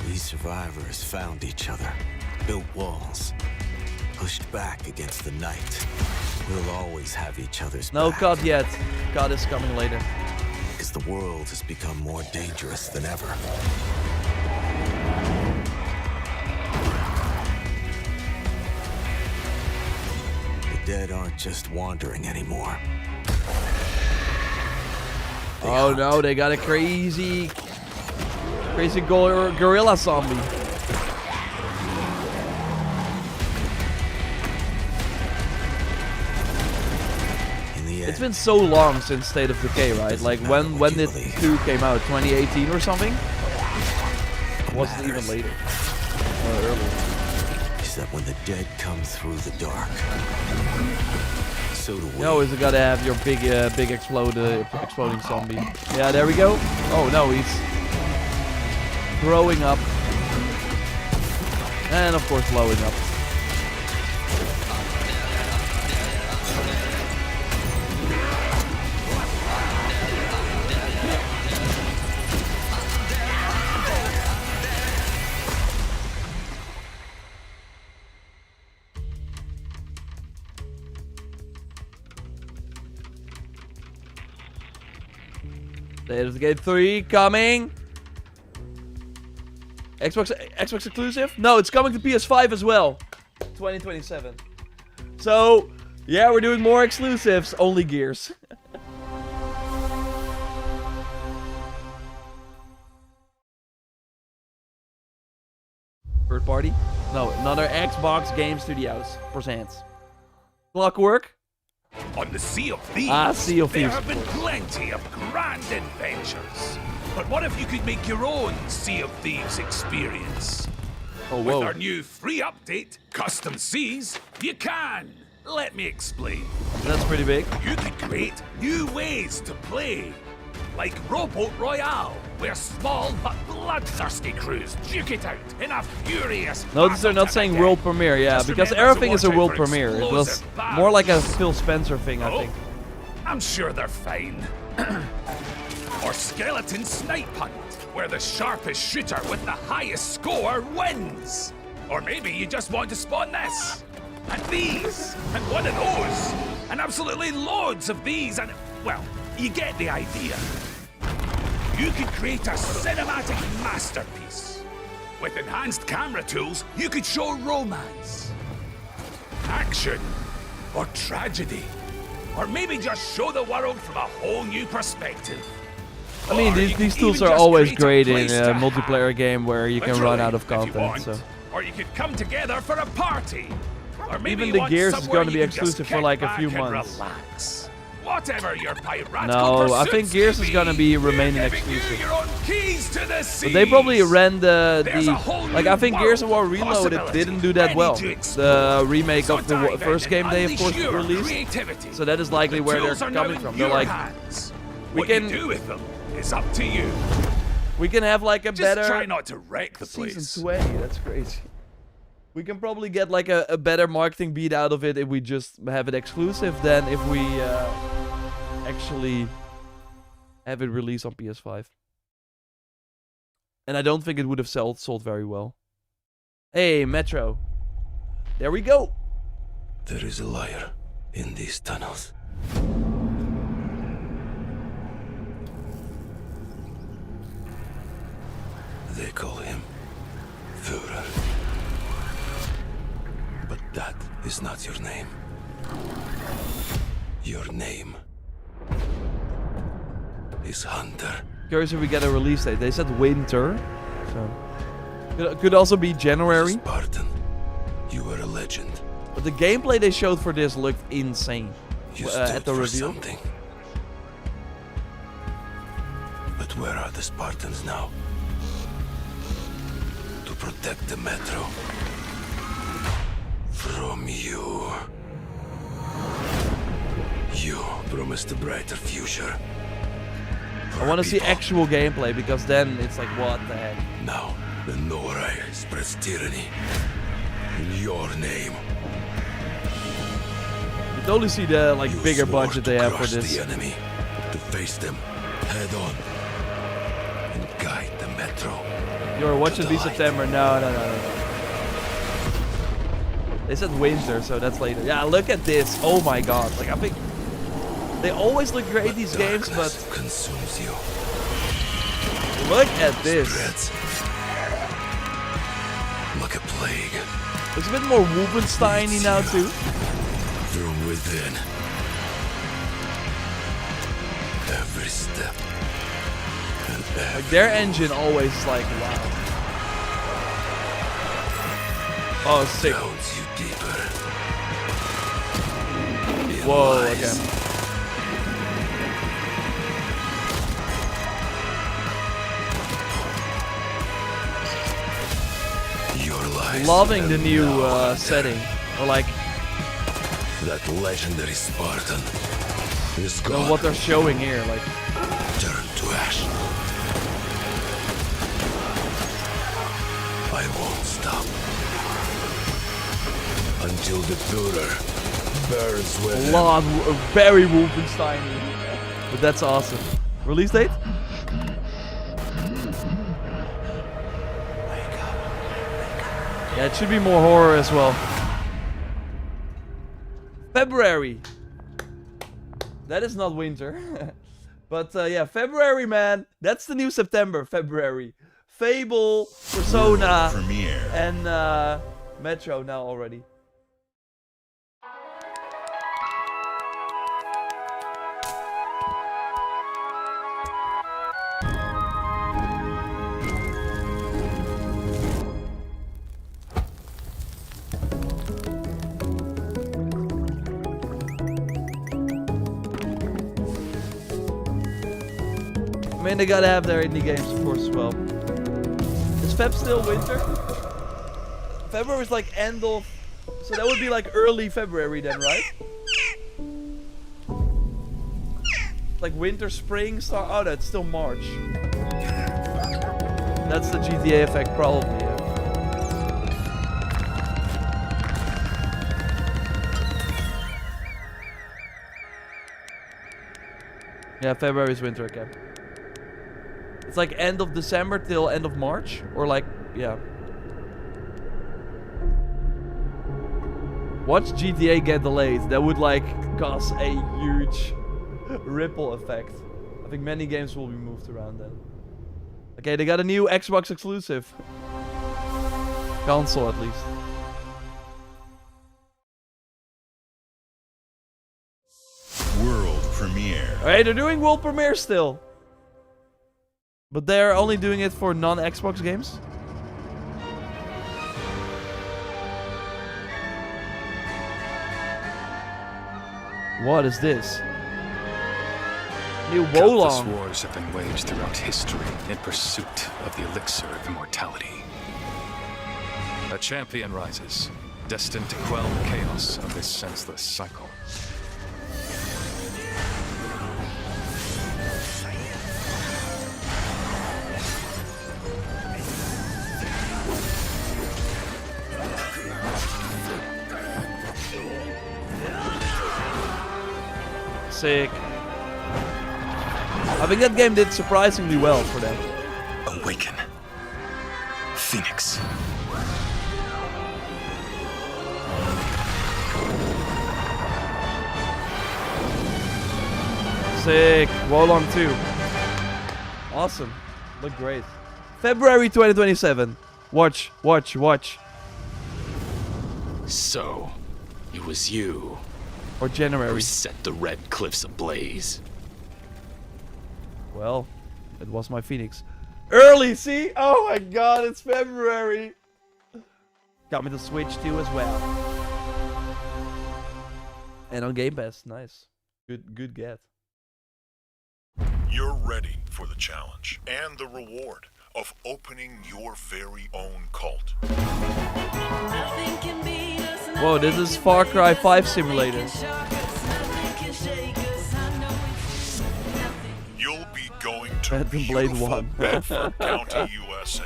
These survivors found each other, built walls, pushed back against the night. We'll always have each other's No back. COD yet. COD is coming later. Because the world has become more dangerous than ever. The dead aren't just wandering anymore. Oh no, they got a crazy gorilla zombie. It's been so long since State of Decay, right? Like when did 2 came out? 2018 or something? Or was it even later? Or earlier? Is that when the dead come through the dark, so do we. You always gotta have your big exploding zombie. Yeah, there we go. Oh no, he's growing up. And of course blowing up. State of Decay 3 coming. Xbox exclusive? No, it's coming to PS5 as well. 2027. So, yeah, we're doing more exclusives. Only Gears. Third party? No, another Xbox Game Studios presents Clockwork. On the Sea of Thieves, Sea of there Thieves, have been plenty of grand adventures. But what if you could make your own Sea of Thieves experience? Oh, With whoa. our new free update, Custom Seas, you can. Let me explain. That's pretty big. You could create new ways to play. Like Rowboat Royale, where small but bloodthirsty crews duke it out in a furious Notice they're battle not to saying the world death. premiere, yeah, Just because remember to everything is a watch out world for premiere. It was explosive more like a battles. Phil Spencer thing, I Oh, think. I'm sure they're fine. Or Skeleton Snipe Hunt, where the sharpest shooter with the highest score wins. Or maybe you just want to spawn this, and these, and one of those, and absolutely loads of these, and, well, you get the idea. You could create a cinematic masterpiece. With enhanced camera tools, you could show romance, action, or tragedy. Or maybe just show the world from a whole new perspective. I mean, Or you these could tools even are just always create great in place a to multiplayer game where you can run literally, out of if you content. want. So Or you could come together for a party. Or maybe even you the want Gears is somewhere going to be you can just exclusive for kick like a back few and months. Relax. Whatever your piratical No, I think pursuits Gears may is going to be remaining we're giving you exclusive. your own keys to the But they probably seas. ran There's a the whole like new I think Gears of War world of Reloaded possibility didn't do that ready well. to explore. The remake So of the dive in first and game they of unleash course your released. creativity. So that is likely The where tools they're are now coming in from. They're your like, hands. we What can you do with them is up to you. we can have like a Just better try not to wreck the place. season 20. That's crazy. We can probably get like a better marketing beat out of it if we just have it exclusive than if we actually have it released on PS5. And I don't think it would have sold very well. Hey, Metro. There we go. There is a liar in these tunnels. They call him Führer. But that is not your name. Your name is Hunter. Curious if we get a release date. They said winter. So could also be January. Spartan, you were a legend. But the gameplay they showed for this looked insane. You At the for reveal. something. But where are the Spartans now? To protect the metro from you. You promised a brighter future. I want to see actual gameplay because then it's like, what the heck? Now, the Norai spreads tyranny in your name. You totally see the like You bigger swore budget to they have for crush this. the enemy, to face them head on, and guide the metro. You're watching the be light. September. No. They said winter, so that's later. Yeah, look at this. Oh my god. Like, I think they always look great, these games, but Consumes you. look at this. Spreads like a plague. Looks a bit more Wolfenstein-y now, too. From within. Every step. And every Like, their engine always is like, wow. Oh, sick. drowns you deeper. In Whoa, lies. okay. Your lies Loving the and new now setting. Or like, that legendary Spartan is you know, gone. what they're showing here. Like, Turn to ash. I won't stop until the Führer burns with a him. lot, very Wolfenstein-y. But that's awesome. Release date? Yeah, it should be more horror as well. February. That is not winter. But yeah, February, man. That's the new September, February. Fable, Persona, and Metro now already. I mean, they gotta have their indie games, of course, as well. Is Feb still winter? February is like end of... So that would be like early February then, right? Like winter, spring, start... Oh, that's still March. That's the GTA effect, probably, yeah. Yeah, February is winter again. It's like end of December till end of March, or like, yeah. Watch GTA get delayed. That would like cause a huge ripple effect. I think many games will be moved around then. Okay, they got a new Xbox exclusive. Console at least. World premiere. Alright, they're doing world premiere still. But they're only doing it for non-Xbox games? What is this? New Countless Wolong. wars have been waged throughout history in pursuit of the elixir of immortality. A champion rises, destined to quell the chaos of this senseless cycle. Sick. I think that game did surprisingly well for them. Awaken. Phoenix. Sick. Wolong 2. Awesome. Look great. February 2027. Watch, watch, watch. So, it was you. Or January. Who set the red cliffs ablaze. Well, it was my Phoenix. Early, see? Oh my god, it's February. Got me the Switch too as well. And on Game Pass, nice. Good get. You're ready for the challenge and the reward of opening your very own cult. Whoa, this is Far Cry 5 Simulator. You'll be going to Phantom Blade 1. Bedford County, USA.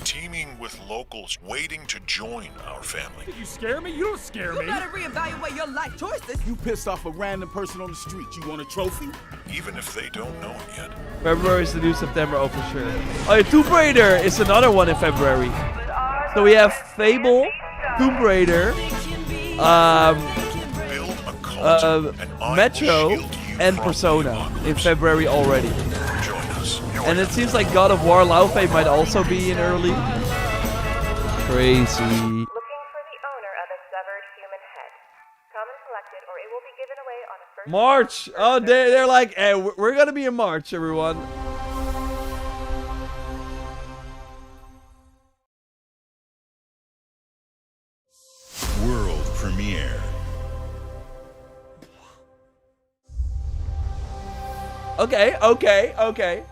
Teaming with locals waiting to join our family. You scare me? You don't scare me. You better reevaluate your life choices. You pissed off a random person on the street. You want a trophy? Even if they don't know it yet. February is the new September, oh for sure. Oh, yeah, Tomb Raider is another one in February. So we have Fable, Tomb Raider, Metro, and Persona in February already. And it seems like God of War Laufey might also be in early. Crazy. March! Oh, they're like, hey, we're gonna be in March, everyone. World premiere. Okay.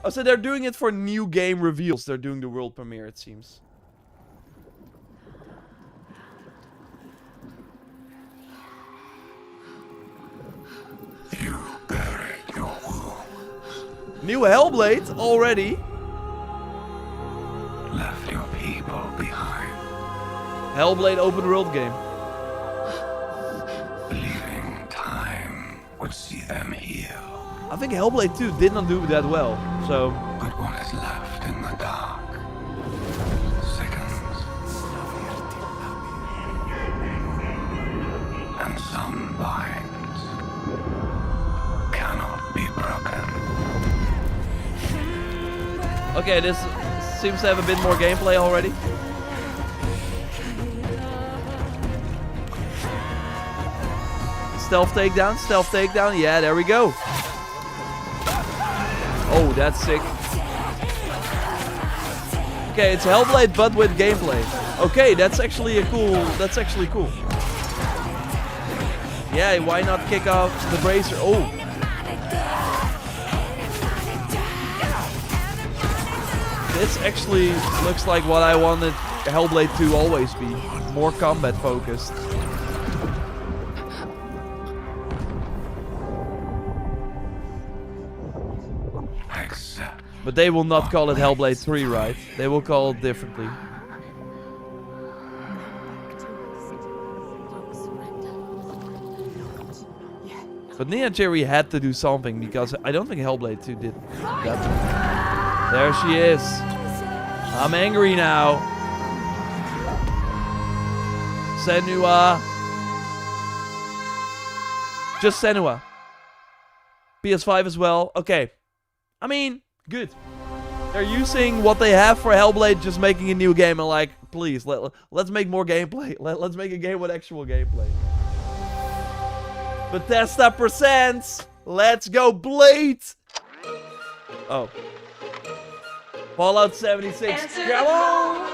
Oh, so they're doing it for new game reveals. They're doing the world premiere, it seems. You buried your wounds. New Hellblade already. Left your people behind. Hellblade open world game. Believing time would see them heal. I think Hellblade 2 did not do that well, so... But what is left in the dark sickens. And some binds cannot be broken. Okay, this seems to have a bit more gameplay already. Stealth takedown. Yeah, there we go. Oh, that's sick. Okay, it's Hellblade but with gameplay. Okay, that's actually cool. Yeah, why not kick off the bracer? Oh. This actually looks like what I wanted Hellblade to always be. More combat focused. But they will not call it Hellblade 3, right? They will call it differently. But Nia Jerry had to do something because I don't think Hellblade 2 did that. There she is. I'm angry now. Senua. Just Senua. PS5 as well. Okay. I mean, good. They're using what they have for Hellblade, just making a new game and like, please, let's make more gameplay. Let's make a game with actual gameplay. Bethesda presents. Let's go, Blade. Oh. Fallout 76. Come on.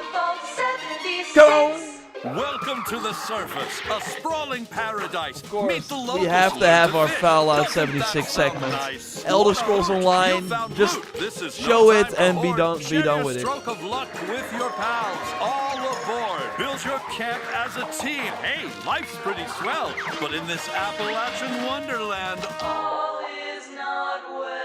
Come on. Welcome to the surface, a sprawling paradise. Of course, we have to have our Fallout 76 segment. Elder Scrolls Online, just show it and be done with it. Stroke of luck with your pals, all aboard. Build your camp as a team. Hey, life's pretty swell, but in this Appalachian wonderland, all is not well.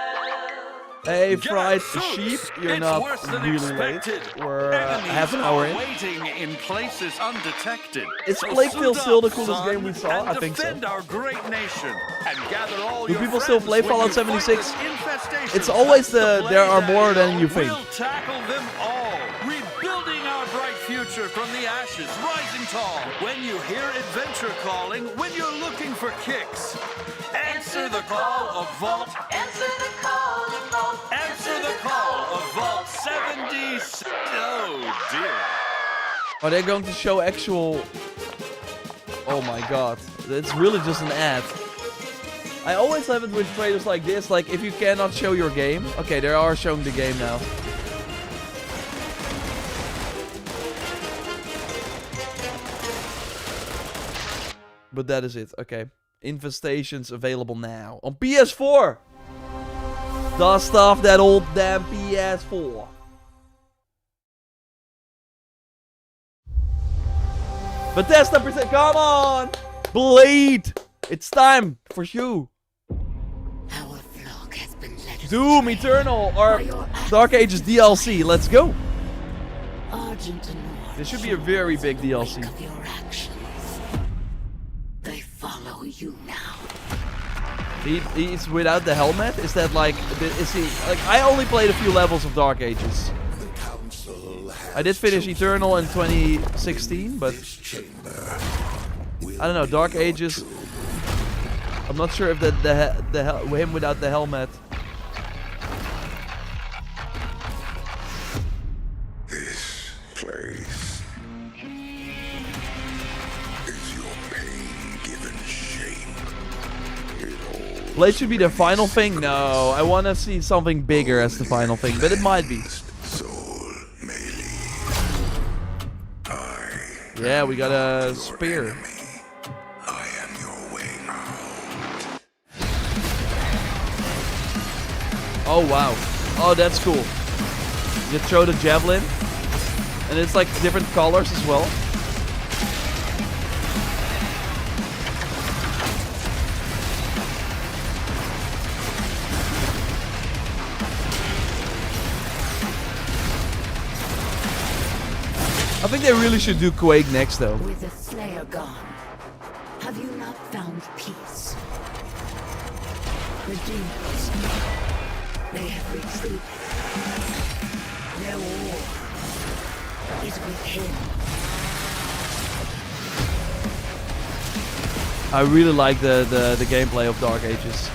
Hey, fried sheep, you're not really late. We're half an hour in. Waiting in places undetected. Is Plague Tale still the coolest game we saw? I think so. Our great nation and gather all Do people still play Fallout 76? It's always there are more than you think. We'll tackle them all, rebuilding our bright future from the ashes, rising tall. When you hear adventure calling, when you're looking for kicks, answer the call of Vault. Answer the call of Vault. Answer the call of Vault 76. Oh dear. Are they going to show actual... Oh my god. It's really just an ad. I always have it with trailers like this, like if you cannot show your game. Okay, they are showing the game now. But that is it, okay. Infestations available now on PS4. Dust off that old damn PS4. Bethesda present, come on! Blade! It's time for you. Doom Eternal or Dark Ages DLC. Let's go. This should be a very big DLC. They follow you now. He's without the helmet? Is that like... Is he... Like, I only played a few levels of Dark Ages. I did finish Eternal in 2016, but... I don't know, Dark Ages... I'm not sure if him without the helmet... This place is your pain-given shape. Blade should be the final thing? No, I want to see something bigger as the final thing, but it might be. Yeah, we got a spear. Oh wow. Oh, that's cool. You throw the javelin, and it's like different colors as well. I think they really should do Quake next, though. With the Slayer gone, have you not found peace? The demons, they have retreated. Their war is with him. I really like the gameplay of Dark Ages.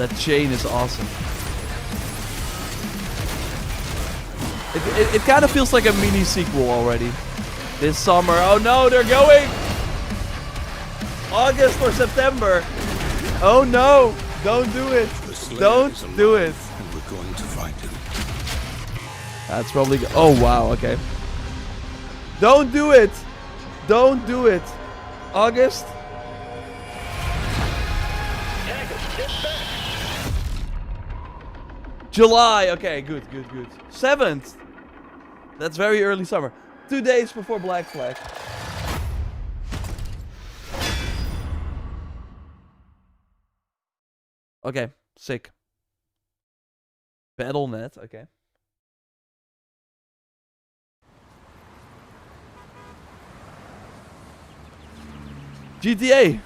That chain is awesome. It kind of feels like a mini sequel already. This summer. Oh no, they're going! August or September. Oh no! Don't do it. Don't do it. We're going to find him. That's probably. Oh wow. Okay. Don't do it. Don't do it. August. July. Okay. Good. Good. Good. 7th. That's very early summer. 2 days before Black Flag. Okay. Sick. Battle.net. Okay. GTA.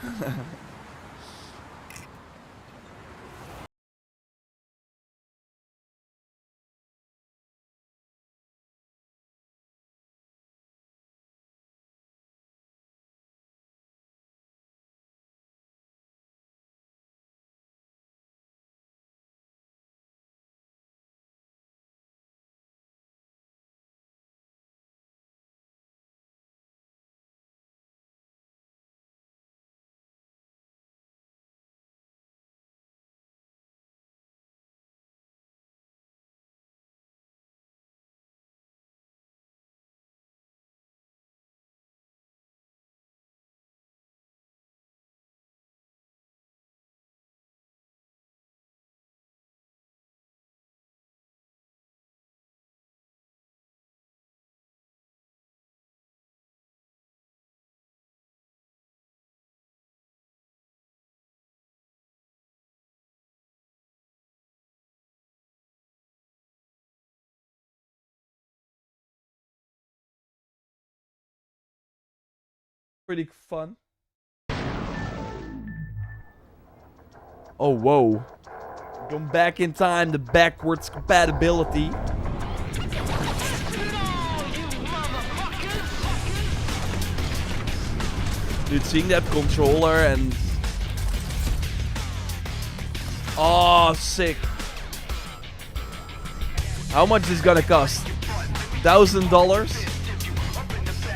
Pretty fun. Oh, whoa. Going back in time, the backwards compatibility. Dude, seeing that controller and... Oh, sick. How much is this gonna cost? $1,000?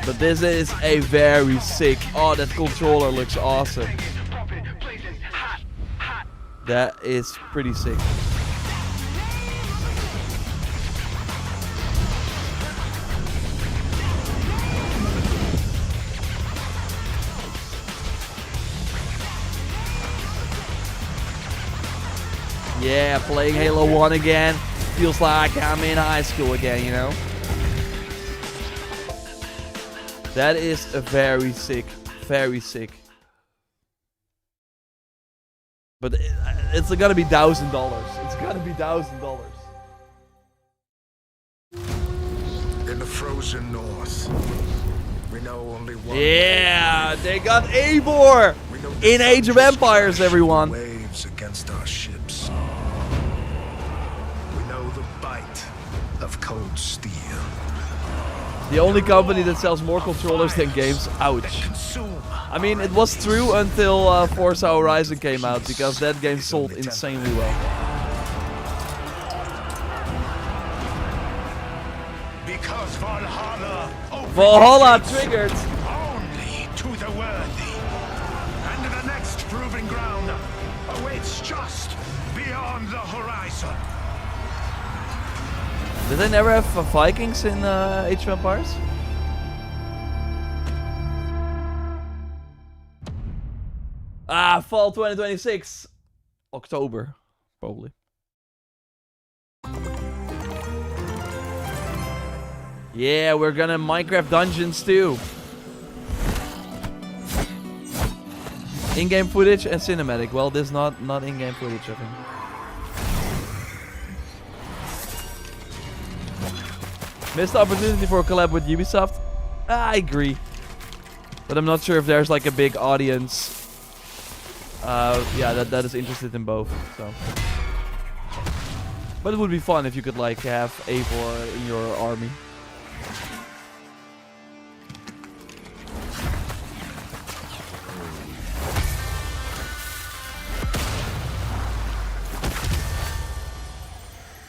But this is a very sick. Oh, that controller looks awesome. That is pretty sick. Yeah, playing Halo 1 again. Feels like I'm in high school again, you know? That is a very sick, very sick. But it's gonna be $1,000. It's gonna be $1,000. In the frozen north, we know only one. Yeah, they got Eivor in Age of Empires, everyone. Waves against our ships. We know the bite of cold steel. The only company that sells more controllers than games. Ouch. I mean, it was true until Forza Horizon came out, because that game sold insanely well. Because Valhalla triggered. Only to the worthy. And the next proving ground awaits just beyond the horizon. Did they never have Vikings in Age of Empires? Ah, fall 2026. October, probably. Yeah, we're gonna Minecraft Dungeons too. In-game footage and cinematic. Well, this is not in-game footage, I think. Missed the opportunity for a collab with Ubisoft? I agree. But I'm not sure if there's like a big audience yeah, that is interested in both, so. But it would be fun if you could like have Eivor in your army.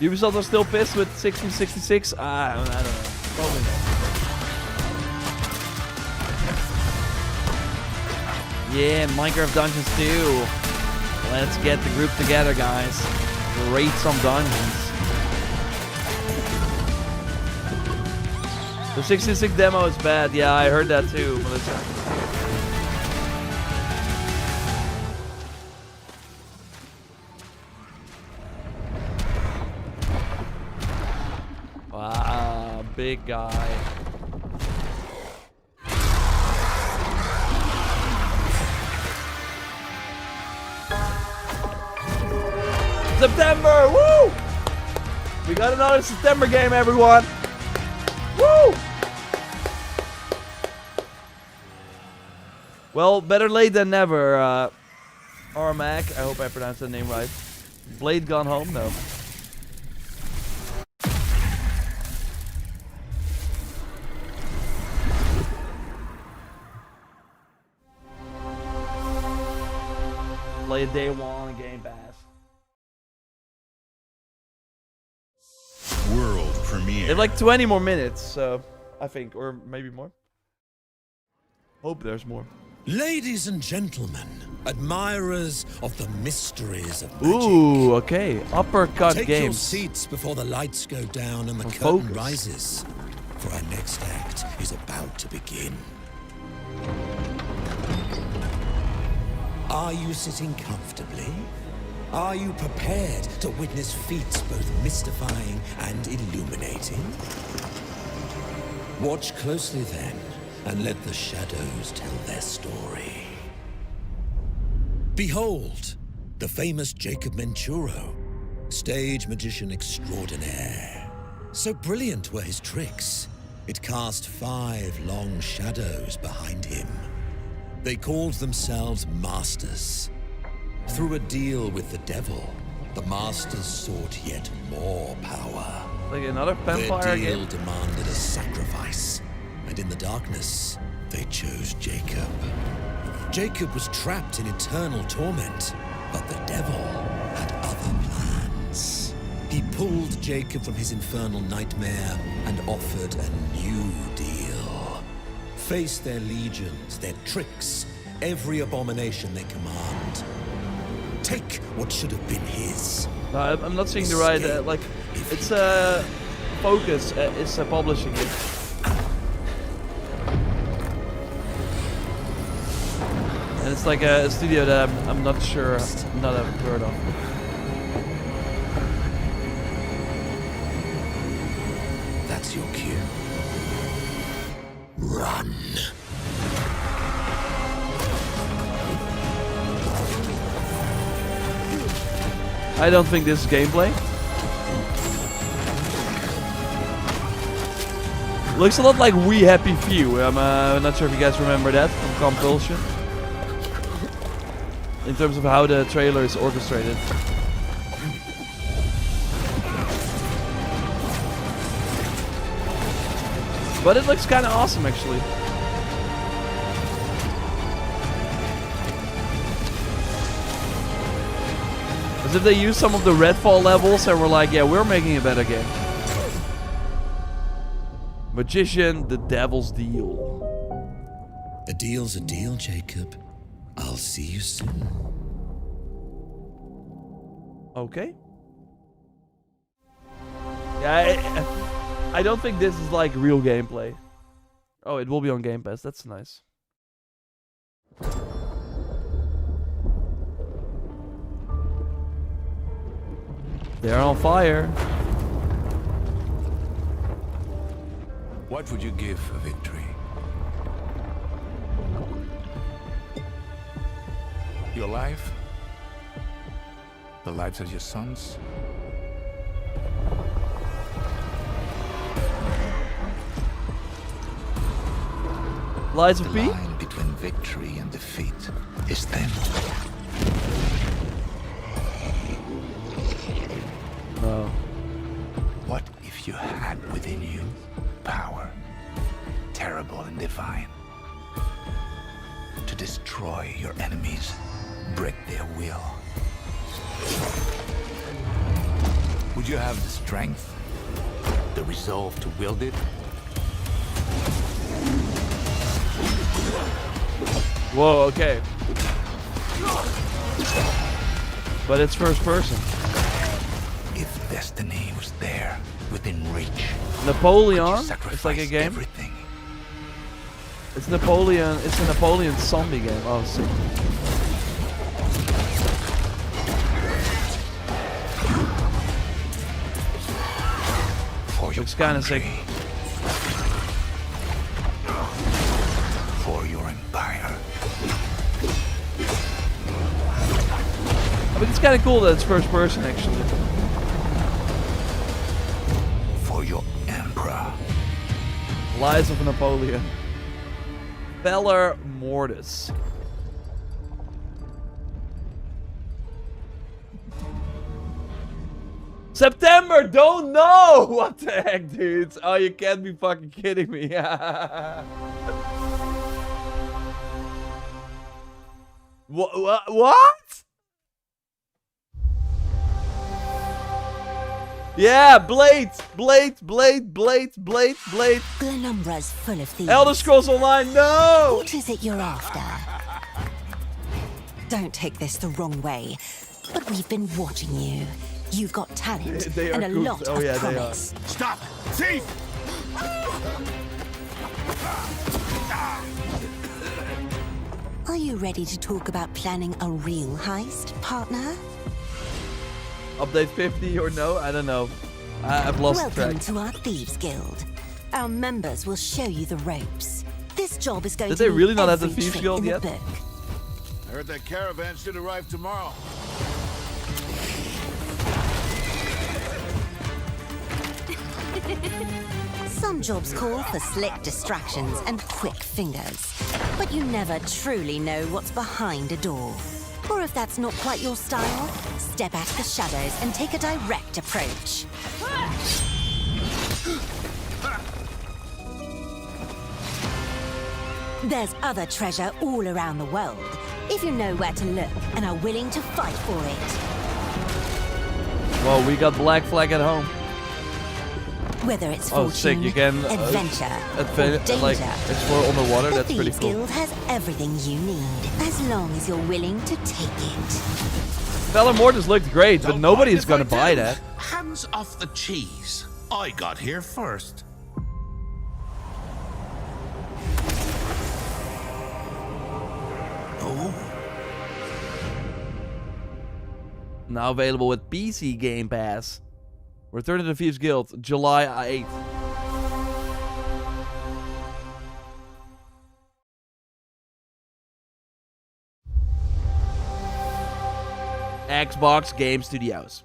Ubisoft are still pissed with 1666? I don't know. Probably not. Yeah, Minecraft Dungeons 2. Let's get the group together, guys. Raid some dungeons. The 66 demo is bad. Yeah, I heard that too. But it's wow, big guy. September! Woo! We got another September game, everyone! Woo! Well, better late than never, Armac. I hope I pronounced the name right. Blade gone home? No. Play it day one, Game Pass. World premiere. They have like 20 more minutes, so I think, or maybe more. Hope there's more. Ladies and gentlemen, admirers of the mysteries of magic. Ooh, okay. Uppercut Take games. your seats before the lights go down and the For curtain focus. rises. For our next act is about to begin. Are you sitting comfortably? Are you prepared to witness feats both mystifying and illuminating? Watch closely then, and let the shadows tell their story. Behold, the famous Jacob Menturo, stage magician extraordinaire. So brilliant were his tricks, it cast 5 long shadows behind him. They called themselves Masters. Through a deal with the devil, the Masters sought yet more power. Like another vampire Their deal game? demanded a sacrifice, and in the darkness, they chose Jacob. Jacob was trapped in eternal torment, but the devil had other plans. He pulled Jacob from his infernal nightmare and offered a new deal. Face their legions, their tricks, every abomination they command. Take what should have been his. No, I'm not seeing the right, like, it's Focus is publishing it. And it's like a studio that I'm not sure, not ever heard of. That's your cue. Run. I don't think this is gameplay. Looks a lot like We Happy Few. I'm not sure if you guys remember that from Compulsion. In terms of how the trailer is orchestrated. But it looks kind of awesome, actually. As if they used some of the Redfall levels and were like, yeah, we're making a better game. Magician, the Devil's Deal. A deal's a deal, Jacob. I'll see you soon. Okay. Yeah, I don't think this is like real gameplay. Oh, it will be on Game Pass. That's nice. They're on fire. What would you give for victory? Your life? The lives of your sons? Lies of P? The line between victory and defeat is thin. No. What if you had within you power, terrible and divine, to destroy your enemies, break their will? Would you have the strength? The resolve to wield it? Whoa, okay. But it's first person. If destiny was there, within reach. Napoleon? It's like a game? Everything. It's Napoleon. It's a Napoleon zombie game. Oh, sick. Looks kind of sick. For your empire. I mean, it's kind of cool that it's first person, actually. For your emperor. Lies of Napoleon. Valor Mortis. September, don't know! What the heck, dude? Oh, you can't be fucking kidding me. What? Yeah, Blade. Glenumbra's full of thieves. Elder Scrolls Online, no! What is it you're after? Don't take this the wrong way, but we've been watching you. You've got talent They and are a good. lot Oh, of yeah, they are. promise. Stop! Thief! Are you ready to talk about planning a real heist, partner? Update 50 or no? I don't know. I've lost Welcome track. to our Thieves Guild. Our members will show you the ropes. This job is going Did to they really need not have the every Thieves trick Guild in the yet? book. I heard that caravan should arrive tomorrow. Some jobs call for slick distractions and quick fingers, but you never truly know what's behind a door. Or if that's not quite your style, step out of the shadows and take a direct approach. There's other treasure all around the world, if you know where to look and are willing to fight for it. Well, we got Black Flag at home. Whether it's Oh, fortune, sick! You can adventure, or danger, like explore underwater. the That's pretty Thieves cool. Guild has everything you need, as long as you're willing to take it. Valor Mortis looked great, but nobody's gonna buy that. Hands off the cheese. I got here first. Oh. Now available with PC Game Pass. Return to the Thieves Guild, July 8th. Xbox Game Studios.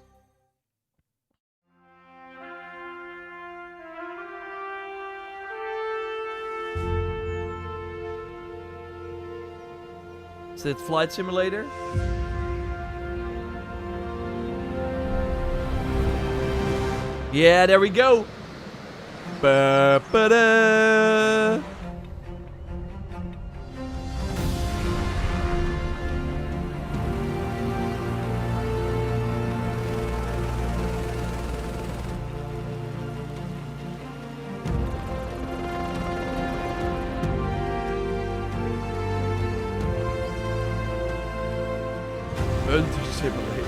Is it Flight Simulator? Yeah, there we go. Ba-ba-da. Hunter Simulator.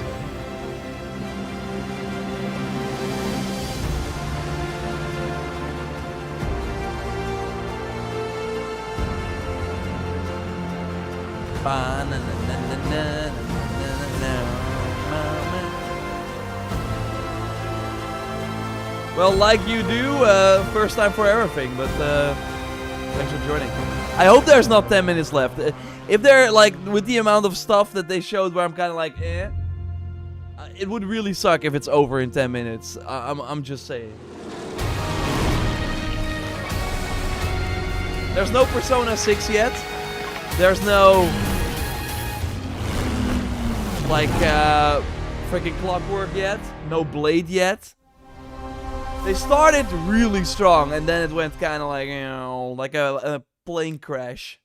Well, like you do, first time for everything, but thanks for joining. I hope there's not 10 minutes left. If they're like, with the amount of stuff that they showed where I'm kind of like, it would really suck if it's over in 10 minutes. I'm just saying. There's no Persona 6 yet. There's no, like, freaking Clockwork yet. No Blade yet. They started really strong, and then it went kind of like, you know, like a plane crash.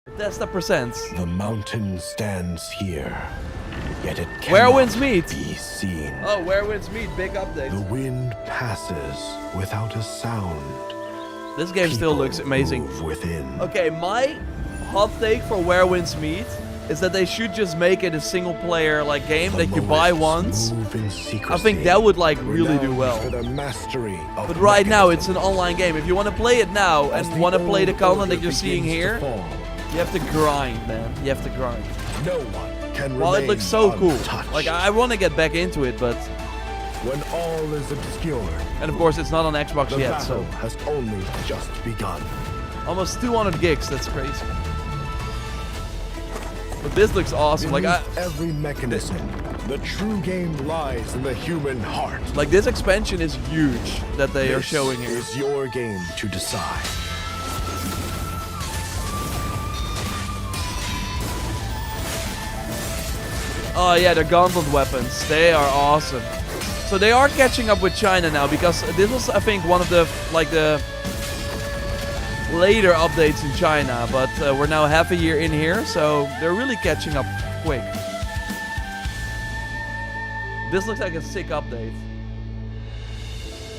But that's the percent. The mountain stands here, Yet it Where cannot Winds Meet? be seen. Oh, Where Winds Meet, big update. The wind passes without a sound. This game still looks amazing. Move within. Okay, my hot take for Where Winds Meet is that they should just make it a single player like game that you buy once. I think that would like really do well. For the mastery of But right now it's an online game. If you want to play it now and want to play the content that you're seeing here, you have to grind, man. You have to grind. No one can Well, it looks so cool. untouched. Like I want to get back into it, but when all is obscured, and of course it's not on Xbox the yet, battle so has only just begun. almost 200 gigs. That's crazy. But this looks awesome. Like every mechanism, the true game lies in the human heart. Like this expansion is huge that they are showing here. This is your game to decide. Oh yeah, the gauntlet weapons. They are awesome. So they are catching up with China now because this was, I think, one of the later updates in China, but we're now half a year in here, so they're really catching up quick. This looks like a sick update.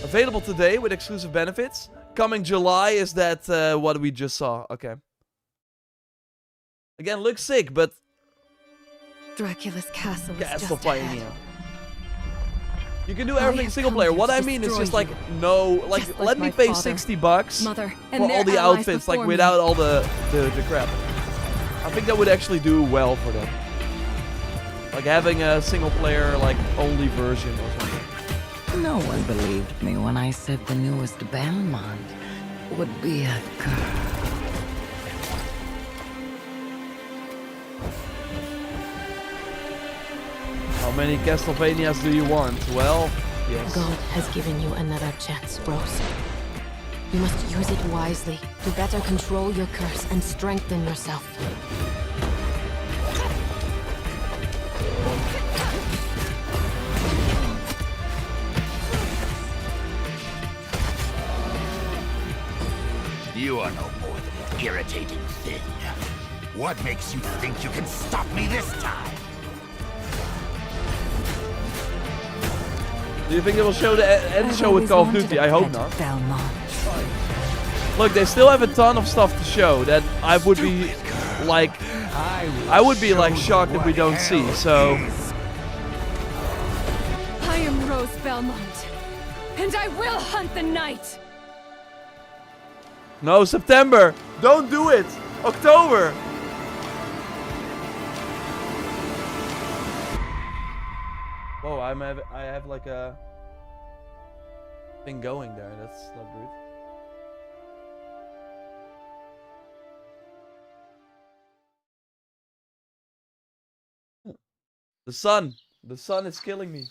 Available today with exclusive benefits. Coming July is that what we just saw. Okay. Again, looks sick, but Dracula's castle is just Castlevania. ahead. You can do everything single player. What I mean is just like no, like Just let like me my pay father, $60 mother, for and all their the allies outfits, like before me. without all the crap. I think that would actually do well for them. Like having a single player like only version or something. No one believed me when I said the newest Belmont would be a girl. How many Castlevanias do you want? Well, yes. God has given you another chance, Rose. You must use it wisely to better control your curse and strengthen yourself. You are no more than an irritating thing. What makes you think you can stop me this time? Do you think they will show the end show with Call of Duty? I hope not. Look, they still have a ton of stuff to show that I would be like, shocked if we don't see. So I am Rose Belmont, and I will hunt the night. no, September. Don't do it. October. Whoa, I have like a thing going there. That's not good. The sun is killing me.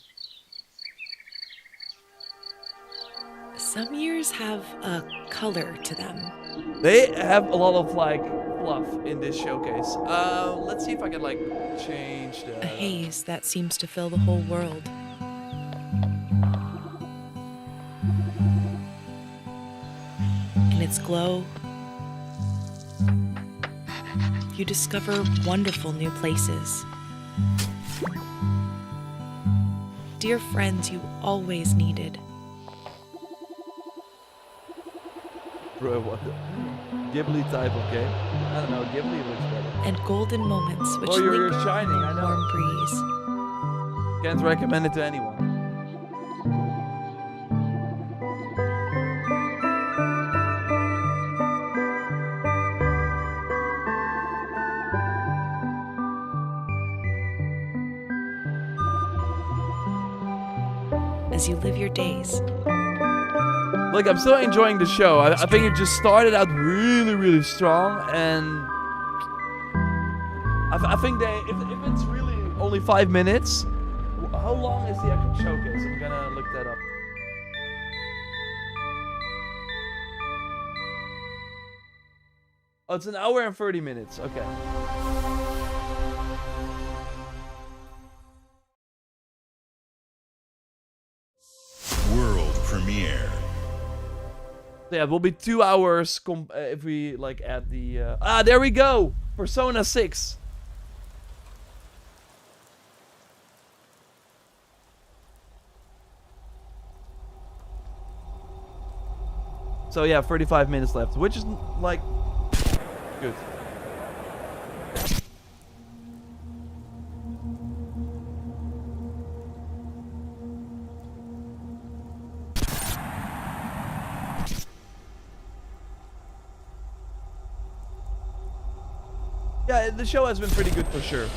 Some years have a color to them. They have a lot of like fluff in this showcase. Let's see if I can like change the A haze that seems to fill the whole world. In its glow, you discover wonderful new places. Dear friends you always needed. Bro, what the Ghibli type of game? I don't know, Ghibli looks better. And golden moments which Oh, you're linger shining, I in the know. warm breeze. Can't recommend it to anyone. As you live your days. Look, I'm still enjoying the show. I think it just started out really, really strong, and I think if it's really only 5 minutes, how long is the actual showcase? I'm gonna look that up. Oh, it's an hour and 30 minutes. Okay. World premiere. Yeah, it will be 2 hours if we like add the there we go. Persona 6. So yeah, 35 minutes left, which is like good. Yeah, the show has been pretty good for sure.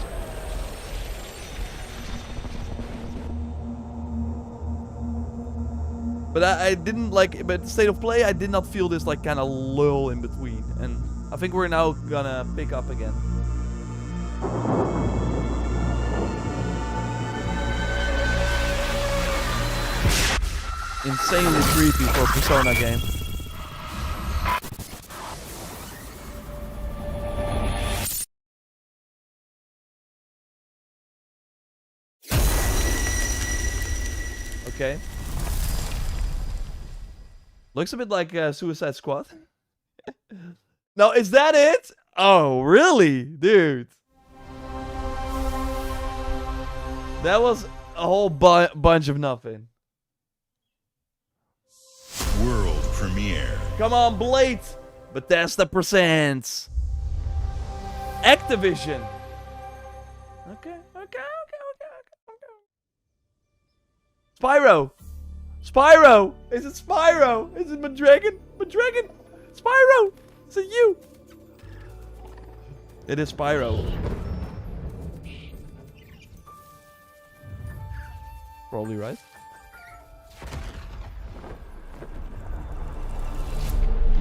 But I didn't like, but State of Play, I did not feel this like kind of lull in between. And I think we're now gonna pick up again. Insanely creepy for a Persona game. Okay. Looks a bit like Suicide Squad. No, is that it? Oh, really? Dude. That was a whole bunch of nothing. World premiere. Come on, Blade. Bethesda presents Activision. Okay. Spyro. Spyro! Is it Spyro? Is it Madragon? Madragon! Spyro! Is it you? It is Spyro. Probably right.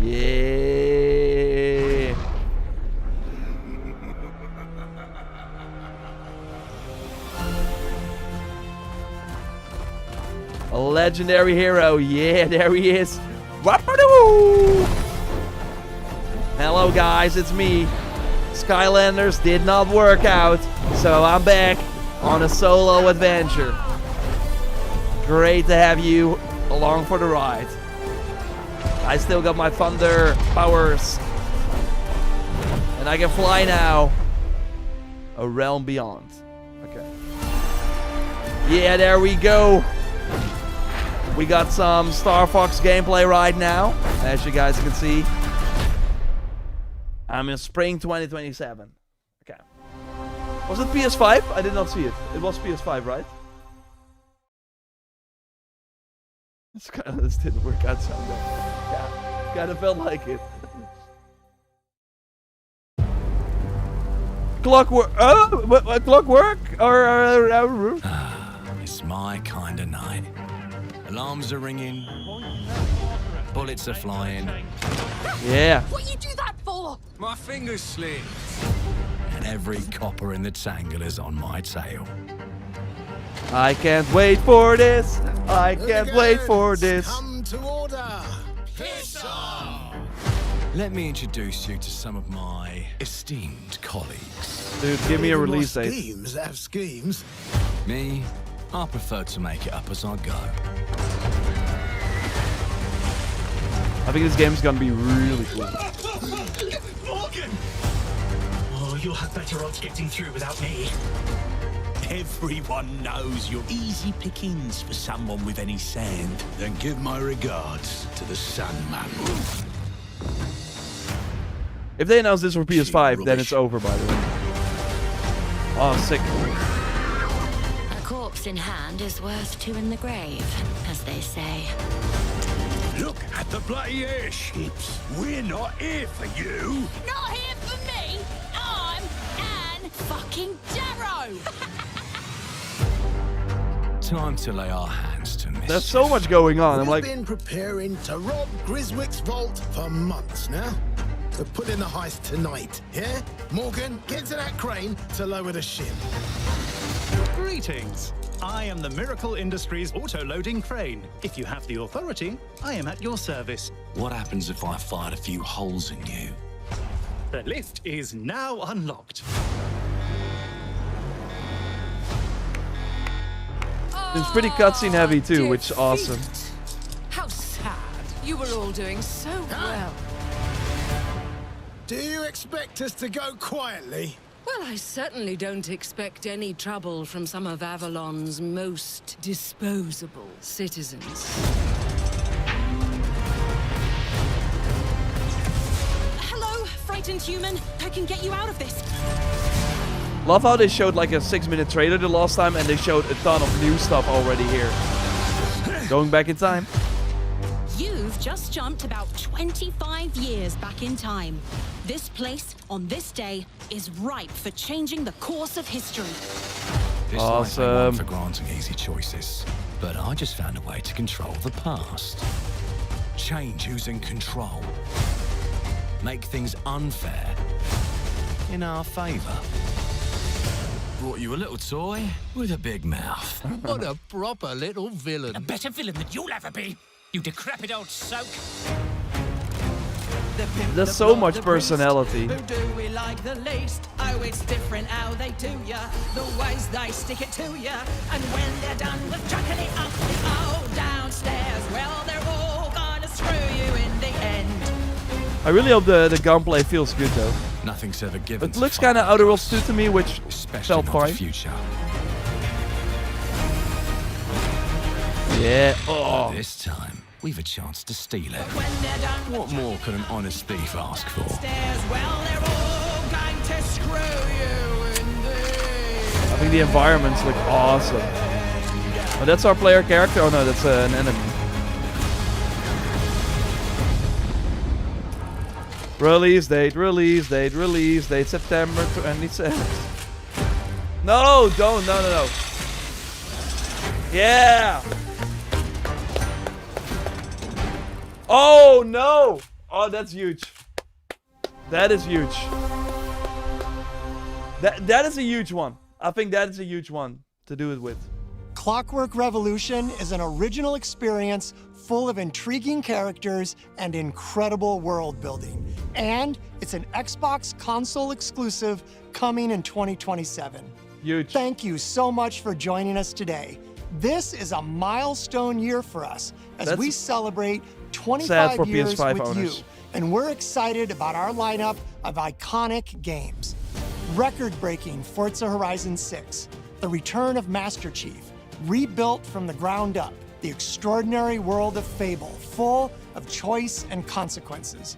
Yeah. A legendary hero. Yeah, there he is. Hello guys, it's me. Skylanders did not work out, so I'm back on a solo adventure. Great to have you along for the ride. I still got my thunder powers. And I can fly now. A realm beyond. Okay. Yeah, there we go. We got some Star Fox gameplay right now, as you guys can see. I'm in spring 2027. Okay. Was it PS5? I did not see it. It was PS5, right? This didn't work out so good. Yeah, kind of felt like it. Clockwork? Clockwork? Or It's my kind of night. Alarms are ringing. Bullets are flying. Yeah. What you do that for? My fingers slip. And every copper in the tangle is on my tail. I can't wait for this. I can't wait for this. Come to order. Piss off. Let me introduce you to some of my esteemed colleagues. Dude, give me a release date. Schemes have schemes. Me, I prefer to make it up as I go. I think this game's gonna be really cool. Morgan! Oh, you'll have better odds getting through without me. Everyone knows you're easy pickings for someone with any sand. Then give my regards to the Sandman. If they announce this for PS5, then it's over, by the way. Oh, sick. A corpse in hand is worth two in the grave, as they say. Look at the bloody airships. We're not here for you. Not here for me! I'm Anne fucking Darrow! Time to lay our hands to mischief. There's so much going on. I'm like, We've been preparing to rob Griswick's vault for months now. To put in the heist tonight, yeah? Morgan, get to that crane to lower the ship. Greetings. I am the Miracle Industries auto-loading crane. If you have the authority, I am at your service. What happens if I fired a few holes in you? The lift is now unlocked. it's pretty cutscene heavy too, which is awesome. How sad. You were all doing so well. Do you expect us to go quietly? Well, I certainly don't expect any trouble from some of Avalon's most disposable citizens. frightened, human. I can get you out of this. Love how they showed like a 6-minute trailer the last time, and they showed a ton of new stuff already here. Going back in time. You've just jumped about 25 years back in time. This place, on this day, is ripe for changing the course of history. This life ain't one for granting easy choices, but I just found a way to control the past. Change who's in control. Make things unfair in our favor. Brought you a little toy with a big mouth. What a proper little villain. A better villain than you'll ever be, you decrepit old soak. There's so much personality. Who do we like the least? Oh, it's different how they do ya. The ways they stick it to ya. And when they're done with chucking it up the old downstairs, well, they're all gonna screw you in the end. I really hope the gunplay feels good though. Nothing's ever given. It looks kind of Outer Worlds 2 to me, which felt fine. Yeah. Oh. This time, we've a chance to steal it. What more can an honest thief ask for? Well, they're all going to screw you in the I think the environments look awesome. Oh, that's our player character. Oh no, that's an enemy. Release date, September 27th. No, don't, no. Yeah! Oh, no! Oh, that's huge. That is huge. That is a huge one. I think that is a huge one to do it with. Clockwork Revolution is an original experience full of intriguing characters and incredible world building. And it's an Xbox console exclusive coming in 2027. Huge. Thank you so much for joining us today. This is a milestone year for us as we celebrate 25 years with owners. you. And we're excited about our lineup of iconic games. Record-breaking Forza Horizon 6, the return of Master Chief, rebuilt from the ground up, the extraordinary world of Fable, full of choice and consequences.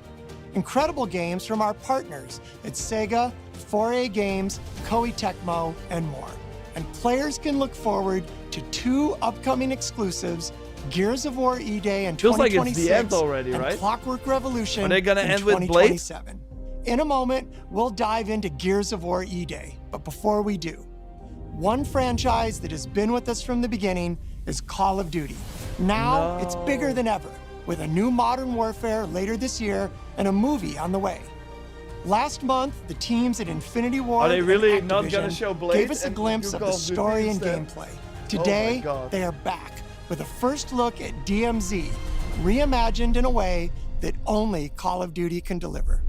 Incredible games from our partners at Sega, 4A Games, Koei Tecmo, and more. And players can look forward to 2 upcoming exclusives, Gears of War E-Day in 2026, Feels like it's the end already, and right? Clockwork Revolution Are they gonna in end with Blade? 2027. In a moment, we'll dive into Gears of War E-Day, but before we do, one franchise that has been with us from the beginning is Call of Duty. Now, it's bigger than ever, with a new Modern Warfare later this year and a movie on the way. Last month, the teams at Infinity Ward Are they really and not Activision gonna show Blade gave us a and glimpse do of the Call of Duty story and instead? gameplay. Oh my Today, God. they are back with a first look at DMZ, reimagined in a way that only Call of Duty can deliver.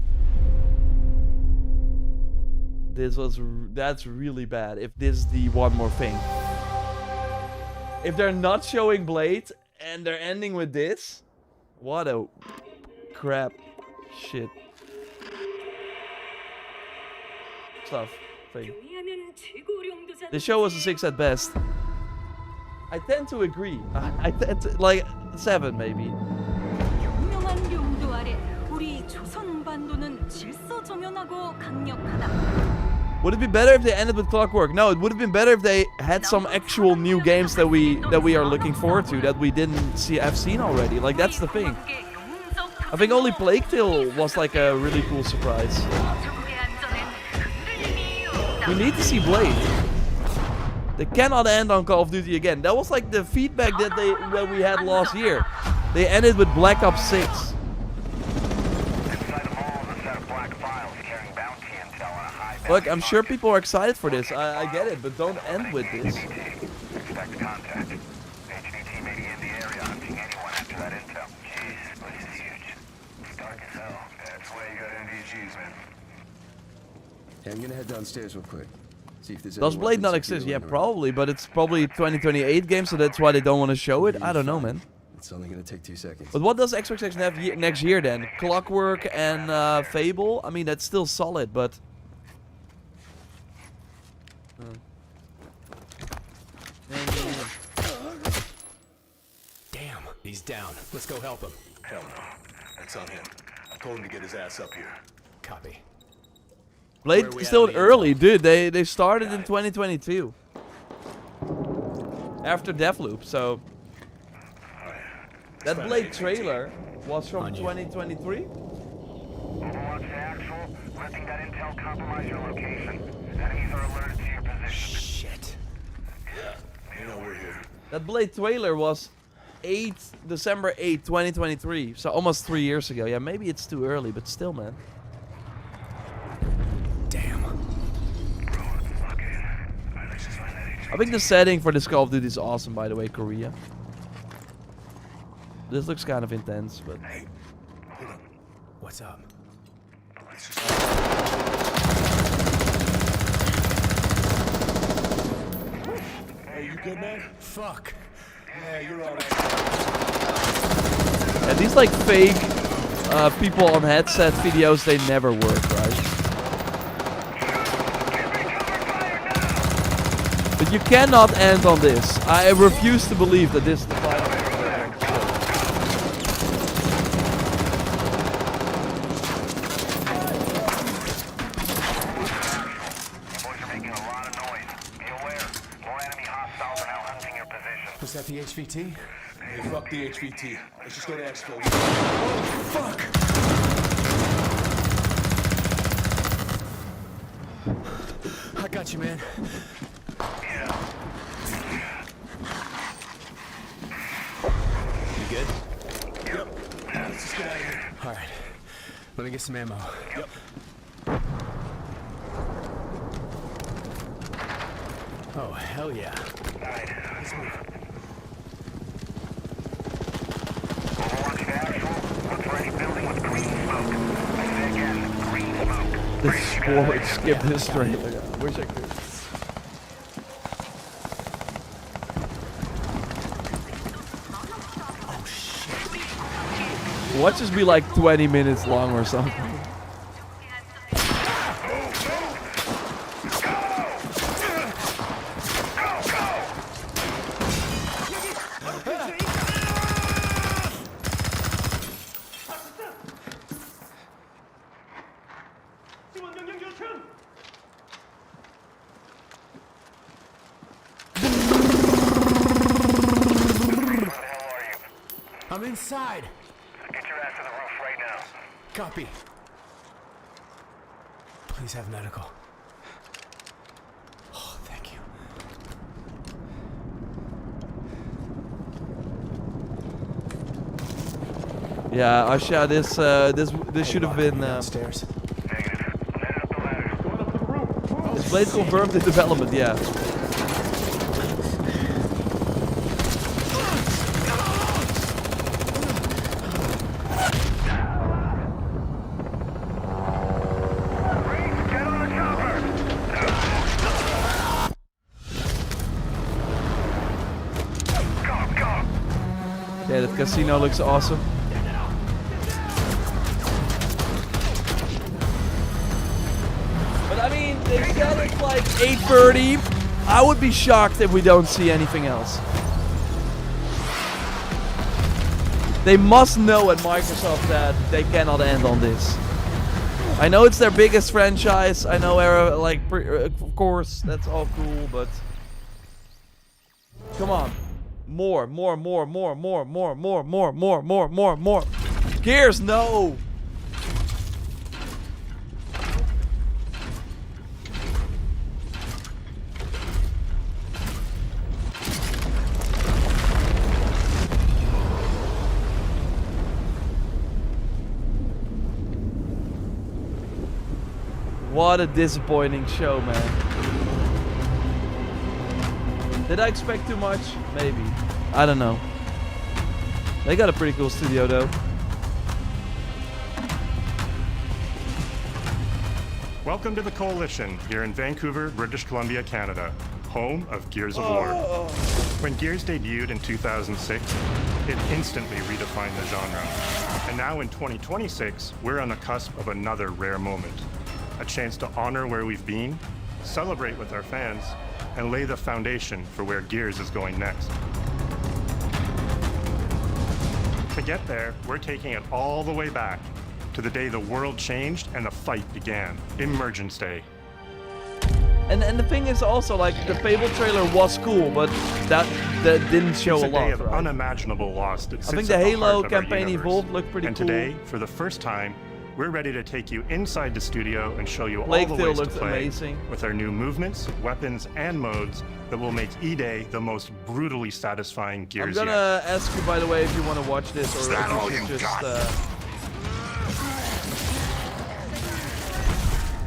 That's really bad if this is the one more thing. If they're not showing Blade and they're ending with this, what a crap shit stuff thing. The show was a 6 at best. I tend to agree. I tend to, like 7 maybe. 유명한 용도 아래 우리 조선 반도는 질서정연하고 강력하다. Would it be better if they ended with Clockwork? No, it would have been better if they had some actual new games that we are looking forward to that we didn't have seen already. Like that's the thing. I think only Plague Tale was like a really cool surprise. We need to see Blade. They cannot end on Call of Duty again. That was like the feedback that we had last year. They ended with Black Ops 6. Look, I'm sure people are excited for this. I get it, but don't end with this. Expect contact. HDT may be in the area hunting anyone after that intel. Jeez, this place is huge. It's dark as hell. That's why you got NVGs, man. Hey, I'm gonna head downstairs real quick. See if there's Does Blade not exist? Yeah, probably, but it's probably 2028 game, so that's why they don't want to show it. I don't know, man. It's only gonna take 2 seconds. But what does Xbox X have next year then? Clockwork and Fable? I mean, that's still solid, but... Damn, he's down. Let's go help him. Hell no. That's on him. I told him to get his ass up here. Copy. Blade still early, dude. They started in 2022. After Deathloop, so... That Blade trailer was from 2023? Overwatch to actual. Letting that intel compromise your location. Enemies are alerted to your position. Shit. You know we're here. That Blade trailer was December 8, 2023. So almost 3 years ago. Yeah, maybe it's too early, but still, man. Damn. I think the setting for this Call of Duty is awesome, by the way, Korea. This looks kind of intense, but... Hey, what's up? Hey, you good, man? Fuck. Yeah, you're alright. And these like fake people on headset videos, they never work, right? But you cannot end on this. I refuse to believe that this is the final. Was that the HVT? Hey, fuck the HVT. Let's just go to exfil. Oh, fuck! I got you, man. You good? Yep. Let's just get out of here. All right. Let me get some ammo. Yep. Oh, hell yeah. All right, let's move. Skip this trailer. I wish I could. Oh shit. Watch this be like 20 minutes long or something. I'm inside. Get your ass to the roof right now. Copy. Please have medical. Oh, thank you. Yeah, Asha, this should have been. Downstairs. This Blade confirmed in development, yeah. Yeah, that casino looks awesome. But I mean, they said it's like 8:30. I would be shocked if we don't see anything else. They must know at Microsoft that they cannot end on this. I know it's their biggest franchise. I know, of course, that's all cool, but come on. More. Gears, no! What a disappointing show, man. Did I expect too much? Maybe. I don't know. They got a pretty cool studio, though. Welcome to the Coalition, here in Vancouver, British Columbia, Canada, home of Gears of War. When Gears debuted in 2006, it instantly redefined the genre. And now in 2026, we're on the cusp of another rare moment. A chance to honor where we've been, celebrate with our fans, and lay the foundation for where Gears is going next. To get there, we're taking it all the way back to the day the world changed and the fight began. Emergence Day. And the thing is also, like, the Fable trailer was cool, but that didn't show It's a a day lot, of right? unimaginable loss that I sits think the at Halo heart of our campaign universe. Evolved looked pretty and cool. today, for the first time, we're ready to take you inside the studio and show you Plague all the Tale ways to looks play amazing. with our new movements, weapons, and modes that will make E-Day the most brutally satisfying I'm Gears gonna yet. ask you, by the way, if you want to watch this, or that all if you should you just... got?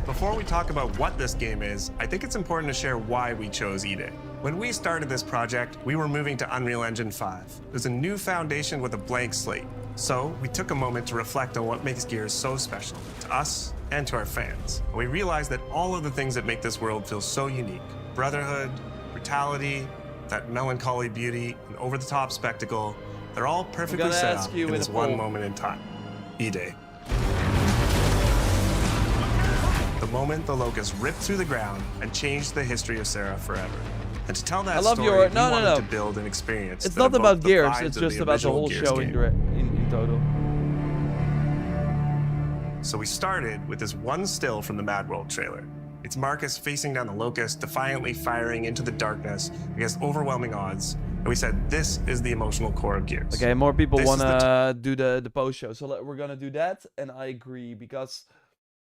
Before we talk about what this game is, I think it's important to share why we chose E-Day. When we started this project, we were moving to Unreal Engine 5. There's a new foundation with a blank slate. So we took a moment to reflect on what makes Gears so special to us and to our fans. And we realized that all of the things that make this world feel so unique, brotherhood, brutality, that melancholy beauty, and over-the-top spectacle, they're all perfectly set up in this one moment in time. E-Day. The moment the Locust ripped through the ground and changed the history of Sarah forever. And to tell that I love story, your... we No, wanted no. to build an experience. It's that not about evoked the Gears, vibes it's of just the about the original whole Gears show game. in total. So we started with this one still from the Mad World trailer. It's Marcus facing down the Locust, defiantly firing into the darkness against overwhelming odds. And we said, this is the emotional core of Gears. Okay, more people This is wanna do the post show, so we're gonna do that, and I agree because,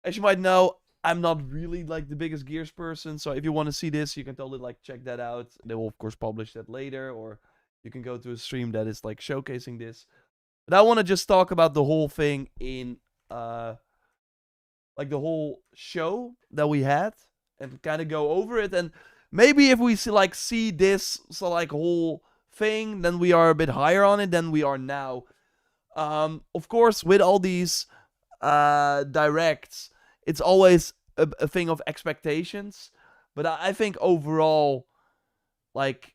as you might know, I'm not really like the biggest Gears person. So if you want to see this, you can totally like check that out. They will of course publish that later, or you can go to a stream that is like showcasing this. But I want to just talk about the whole thing in like the whole show that we had, and kind of go over it. And maybe if we see this whole thing, then we are a bit higher on it than we are now. Of course, with all these directs, it's always a thing of expectations. But I think overall, like,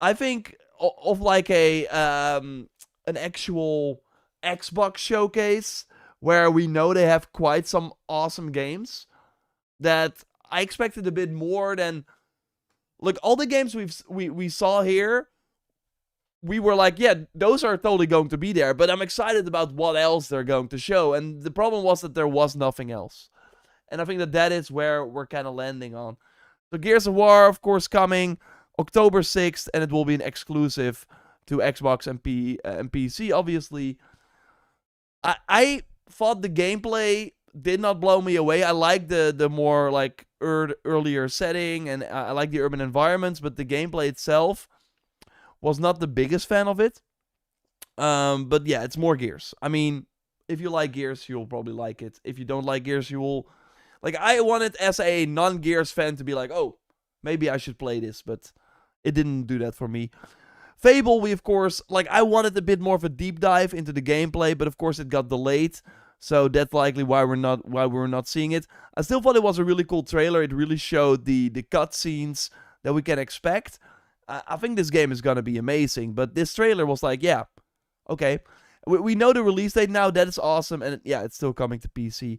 I think of like an actual Xbox showcase where we know they have quite some awesome games, that I expected a bit more than, like, all the games we saw here. We were like, yeah, those are totally going to be there, but I'm excited about what else they're going to show. And the problem was that there was nothing else. And I think that is where we're kind of landing on. So Gears of War, of course, coming October 6th, and it will be an exclusive to Xbox and PC, obviously. I thought the gameplay did not blow me away. I like the more, like, earlier setting, and I like the urban environments, but the gameplay itself was not the biggest fan of it. But yeah, it's more Gears. I mean, if you like Gears, you'll probably like it. If you don't like Gears, you will... Like, I wanted, as a non-Gears fan, to be like, oh, maybe I should play this, but it didn't do that for me. Fable, we, of course... Like, I wanted a bit more of a deep dive into the gameplay, but of course it got delayed. So that's likely why we're not seeing it. I still thought it was a really cool trailer. It really showed the cutscenes that we can expect. I think this game is going to be amazing, but this trailer was like, yeah, okay. We know the release date now, that is awesome, and yeah, it's still coming to PC.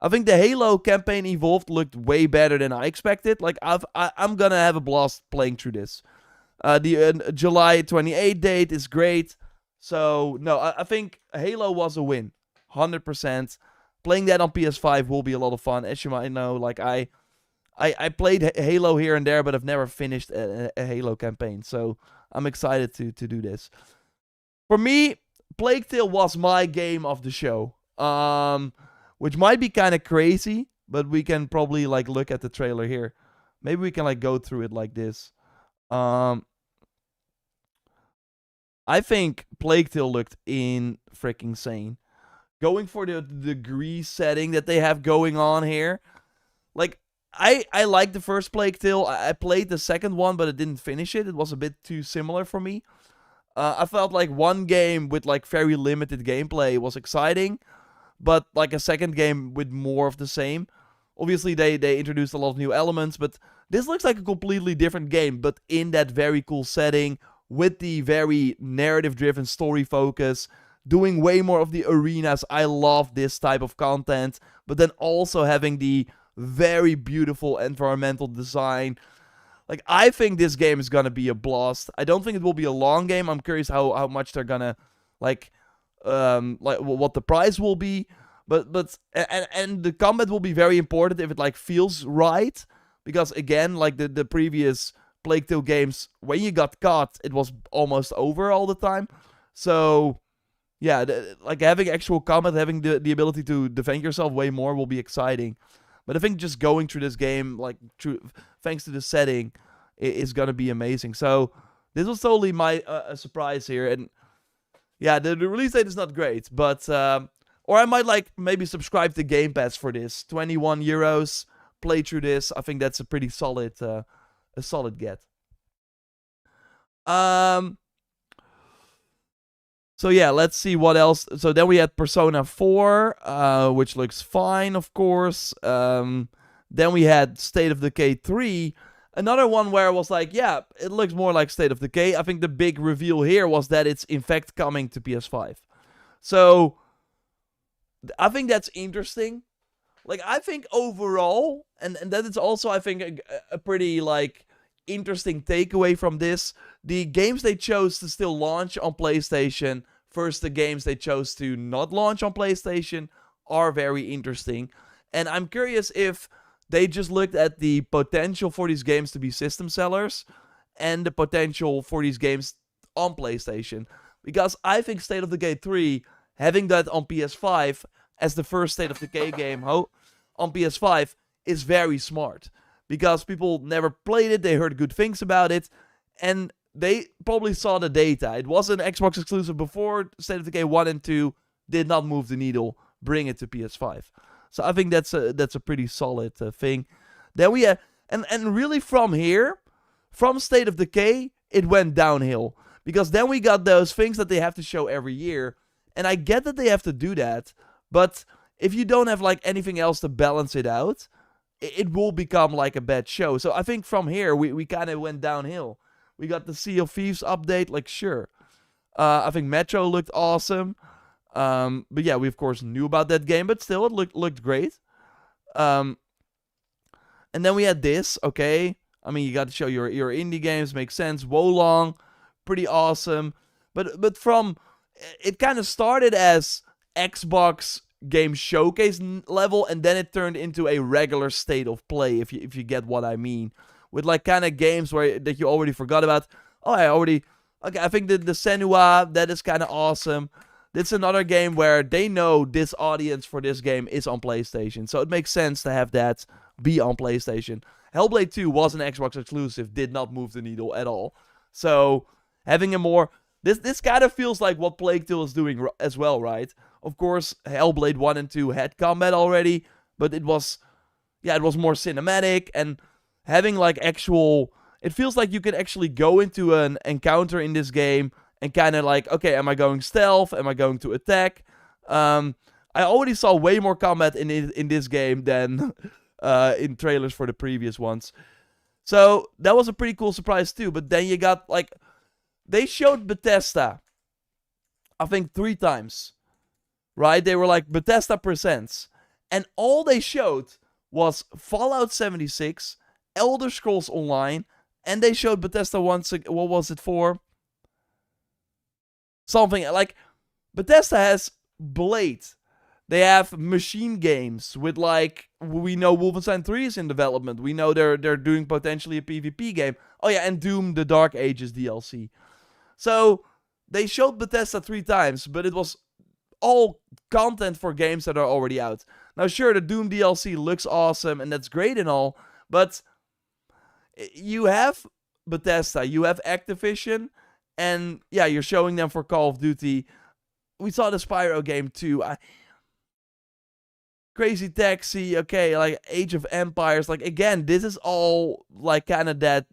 I think the Halo campaign Evolved looked way better than I expected. Like, I'm going to have a blast playing through this. The July 28th date is great. So, no, I think Halo was a win, 100%. Playing that on PS5 will be a lot of fun. As you might know, like, I played Halo here and there, but I've never finished a Halo campaign. So I'm excited to do this. For me, Plague Tale was my game of the show. Which might be kind of crazy, but we can probably like look at the trailer here. Maybe we can like go through it like this. I think Plague Tale looked freaking insane. Going for the degree setting that they have going on here. Like, I like the first Plague Tale. I played the second one, but I didn't finish it. It was a bit too similar for me. I felt like one game with like very limited gameplay was exciting, but like a second game with more of the same. Obviously, they introduced a lot of new elements, but this looks like a completely different game, but in that very cool setting, with the very narrative-driven story focus, doing way more of the arenas. I love this type of content, but then also having the very beautiful environmental design. Like, I think this game is gonna be a blast. I don't think it will be a long game. I'm curious how much they're gonna, like, like what the price will be. But and the combat will be very important if it like feels right, because again, like the previous Plague Tale games, when you got caught, it was almost over all the time. So yeah, like having actual combat, having the ability to defend yourself way more will be exciting. But I think just going through this game, like thanks to the setting, is gonna be amazing. So this was totally my surprise here, and yeah, the release date is not great, but or I might like maybe subscribe to Game Pass for this. 21 euros, play through this. I think that's a pretty solid, a solid get. So yeah, let's see what else. So then we had Persona 4, which looks fine, of course. Then we had State of Decay 3. Another one where I was like, yeah, it looks more like State of Decay. I think the big reveal here was that it's in fact coming to PS5. So I think that's interesting. Like, I think overall, and that is also, I think, a pretty, like, interesting takeaway from this. The games they chose to still launch on PlayStation versus the games they chose to not launch on PlayStation are very interesting. And I'm curious if they just looked at the potential for these games to be system sellers and the potential for these games on PlayStation. Because I think State of Decay 3, having that on PS5 as the first State of Decay game on PS5 is very smart. Because people never played it, they heard good things about it, and they probably saw the data. It was an Xbox exclusive before. State of Decay 1 and 2 did not move the needle, bring it to PS5. So I think that's a pretty solid thing. Then we had, and really from here, from State of Decay, it went downhill. Because then we got those things that they have to show every year. And I get that they have to do that, but if you don't have like anything else to balance it out, it will become like a bad show. So I think from here, we kind of went downhill. We got the Sea of Thieves update, like sure. I think Metro looked awesome. But yeah, we of course knew about that game, but still it looked great. And then we had this, okay. I mean, you got to show your indie games, makes sense. Wolong, pretty awesome. But from, it kind of started as Xbox game showcase level, and then it turned into a regular state of play, if you get what I mean, with like kind of games that you already forgot about. Okay, I think the Senua, that is kind of awesome. This is another game where they know this audience for this game is on PlayStation, so it makes sense to have that be on PlayStation. Hellblade 2 was an Xbox exclusive, did not move the needle at all. So having a more, this kind of feels like what Plague Tale is doing as well, right? Of course, Hellblade 1 and 2 had combat already, but it was more cinematic, and having like actual, it feels like you can actually go into an encounter in this game and kind of like, okay, am I going stealth? Am I going to attack? I already saw way more combat in this game than in trailers for the previous ones. So that was a pretty cool surprise too. But then you got like, they showed Bethesda, I think 3 times. Right? They were like, Bethesda presents. And all they showed was Fallout 76, Elder Scrolls Online, and they showed Bethesda once, what was it for? Something like, Bethesda has Blade. They have machine games with like, we know Wolfenstein 3 is in development. We know they're doing potentially a PvP game. Oh yeah, and Doom the Dark Ages DLC. So, they showed Bethesda 3 times, but it was all content for games that are already out. Now sure, the Doom DLC looks awesome, and that's great and all, but you have Bethesda, you have Activision, and yeah, you're showing them for Call of Duty. We saw the Spyro game too. Crazy Taxi, okay, like Age of Empires, like again, this is all like kind of that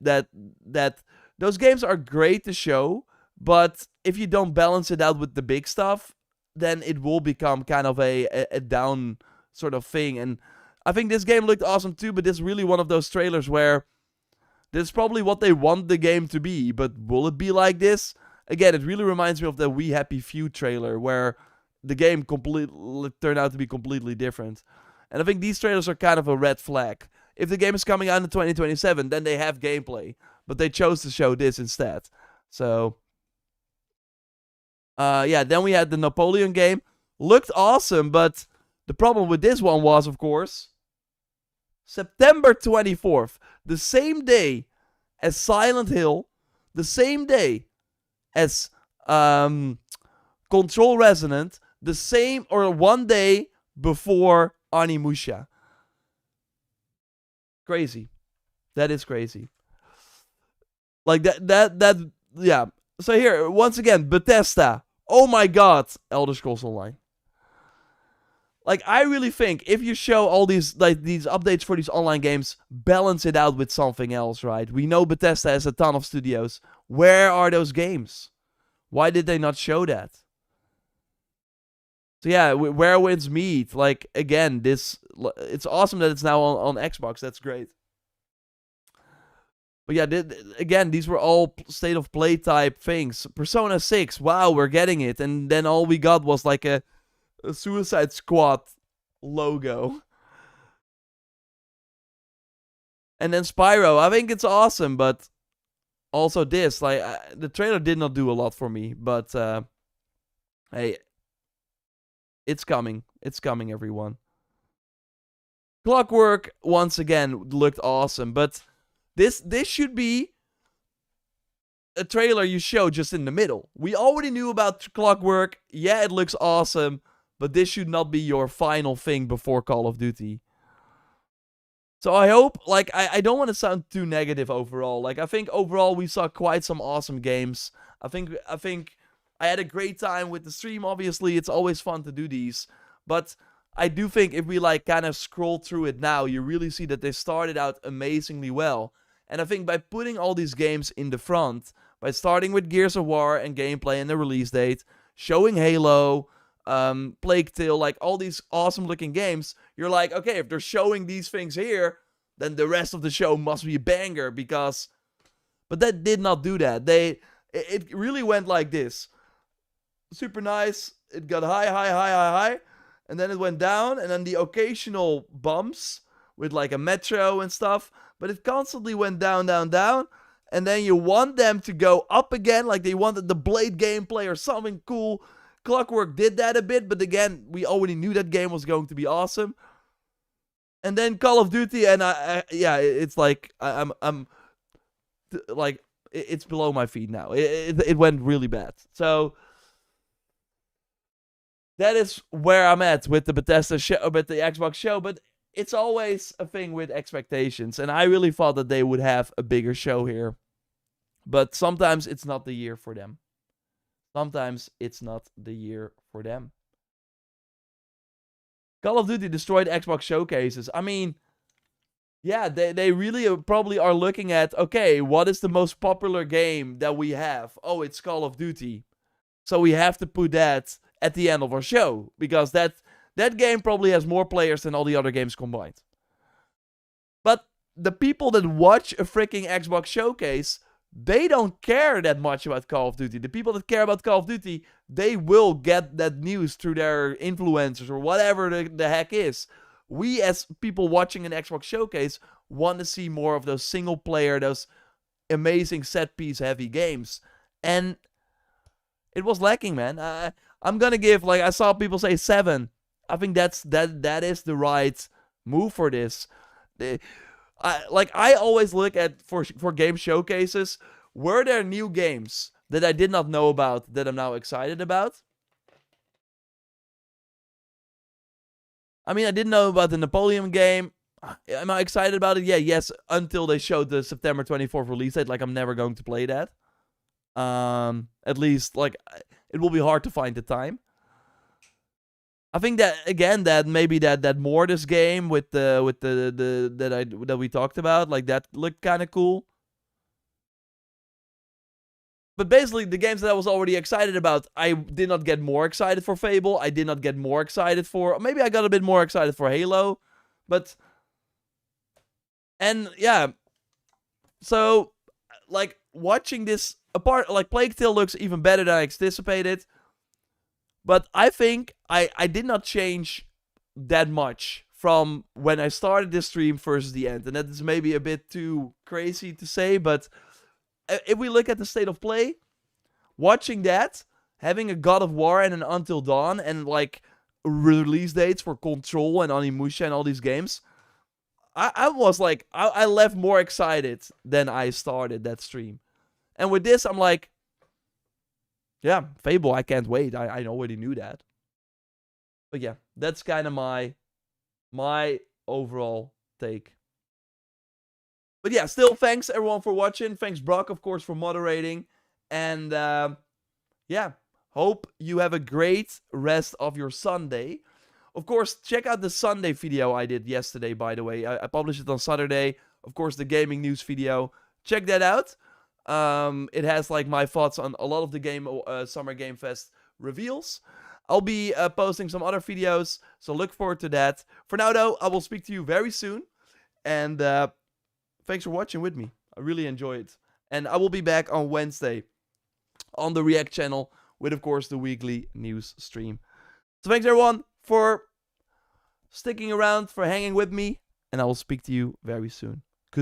those games are great to show, but if you don't balance it out with the big stuff, then it will become kind of a down sort of thing. And I think this game looked awesome too, but this is really one of those trailers where this is probably what they want the game to be, but will it be like this? Again, it really reminds me of the We Happy Few trailer, where the game completely turned out to be completely different. And I think these trailers are kind of a red flag. If the game is coming out in 2027, then they have gameplay, but they chose to show this instead. So Yeah, then we had the Napoleon game. Looked awesome, but the problem with this one was, of course, September 24th, the same day as Silent Hill, the same day as Control Resonant, the same or one day before Onimusha. Crazy. That is crazy. Like that, yeah. So here, once again, Bethesda. Oh my god, Elder Scrolls Online. Like, I really think if you show all these, like, these updates for these online games, balance it out with something else, right? We know Bethesda has a ton of studios. Where are those games? Why did they not show that? So yeah, where wins meet. Like, again, it's awesome that it's now on Xbox. That's great. But yeah, again, these were all state of play type things. Persona 6, wow, we're getting it. And then all we got was like a Suicide Squad logo. And then Spyro, I think it's awesome, but also this, like, the trailer did not do a lot for me, but hey, it's coming. It's coming, everyone. Clockwork, once again, looked awesome, but this should be a trailer you show just in the middle. We already knew about Clockwork. Yeah, it looks awesome, but this should not be your final thing before Call of Duty. So I hope, like, I don't want to sound too negative overall. Like, I think overall we saw quite some awesome games. I think I had a great time with the stream, obviously. It's always fun to do these. But I do think if we, like, kind of scroll through it now, you really see that they started out amazingly well. And I think by putting all these games in the front, by starting with Gears of War and gameplay and the release date, showing Halo, Plague Tale, like all these awesome looking games, you're like, okay, if they're showing these things here, then the rest of the show must be a banger, because... But that did not do that. It really went like this. Super nice. It got high, and then it went down, and then the occasional bumps with like a metro and stuff, but it constantly went down, and then you want them to go up again, like they wanted the Blade gameplay or something cool. Clockwork did that a bit, but again, we already knew that game was going to be awesome. And then Call of Duty, and yeah, it's like I'm like, it's below my feet now. It went really bad. So that is where I'm at with the Bethesda show, with the Xbox show. But it's always a thing with expectations, and I really thought that they would have a bigger show here. But sometimes it's not the year for them. Sometimes it's not the year for them. Call of Duty destroyed Xbox showcases. I mean, yeah, they really probably are looking at, okay, what is the most popular game that we have? Oh, it's Call of Duty. So we have to put that at the end of our show, because that game probably has more players than all the other games combined. But the people that watch a freaking Xbox showcase, they don't care that much about Call of Duty. The people that care about Call of Duty, they will get that news through their influencers or whatever the heck is. We, as people watching an Xbox showcase, want to see more of those single player, those amazing set piece heavy games. And it was lacking, man. I'm gonna give, like, I saw people say 7. I think that is the right move for this. I always look at, for game showcases, were there new games that I did not know about that I'm now excited about? I mean, I didn't know about the Napoleon game. Am I excited about it? Yeah, yes, until they showed the September 24th release date. Like, I'm never going to play that. At least, like, it will be hard to find the time. I think that, again, that maybe that Mortis game with that we talked about, like, that looked kind of cool. But basically, the games that I was already excited about, I did not get more excited for Fable. I did not get more excited for... Maybe I got a bit more excited for Halo. But... And, yeah. So, like, watching this... apart, like, Plague Tale looks even better than I anticipated. But I think I did not change that much from when I started this stream versus the end. And that is maybe a bit too crazy to say, but if we look at the state of play, watching that, having a God of War and an Until Dawn and like release dates for Control and Onimusha and all these games, I was like, I left more excited than I started that stream. And with this, I'm like, yeah, Fable, I can't wait. I already knew that. But yeah, that's kind of my overall take. But yeah, still thanks everyone for watching. Thanks Brock, of course, for moderating. And yeah, hope you have a great rest of your Sunday. Of course, check out the Sunday video I did yesterday, by the way. I published it on Saturday. Of course, the gaming news video. Check that out. It has like my thoughts on a lot of the Summer Game Fest reveals. I'll be posting some other videos, so look forward to that. For now, though, I will speak to you very soon. And thanks for watching with me. I really enjoy it. And I will be back on Wednesday on the React channel with, of course, the weekly news stream. So thanks, everyone, for sticking around, for hanging with me. And I will speak to you very soon.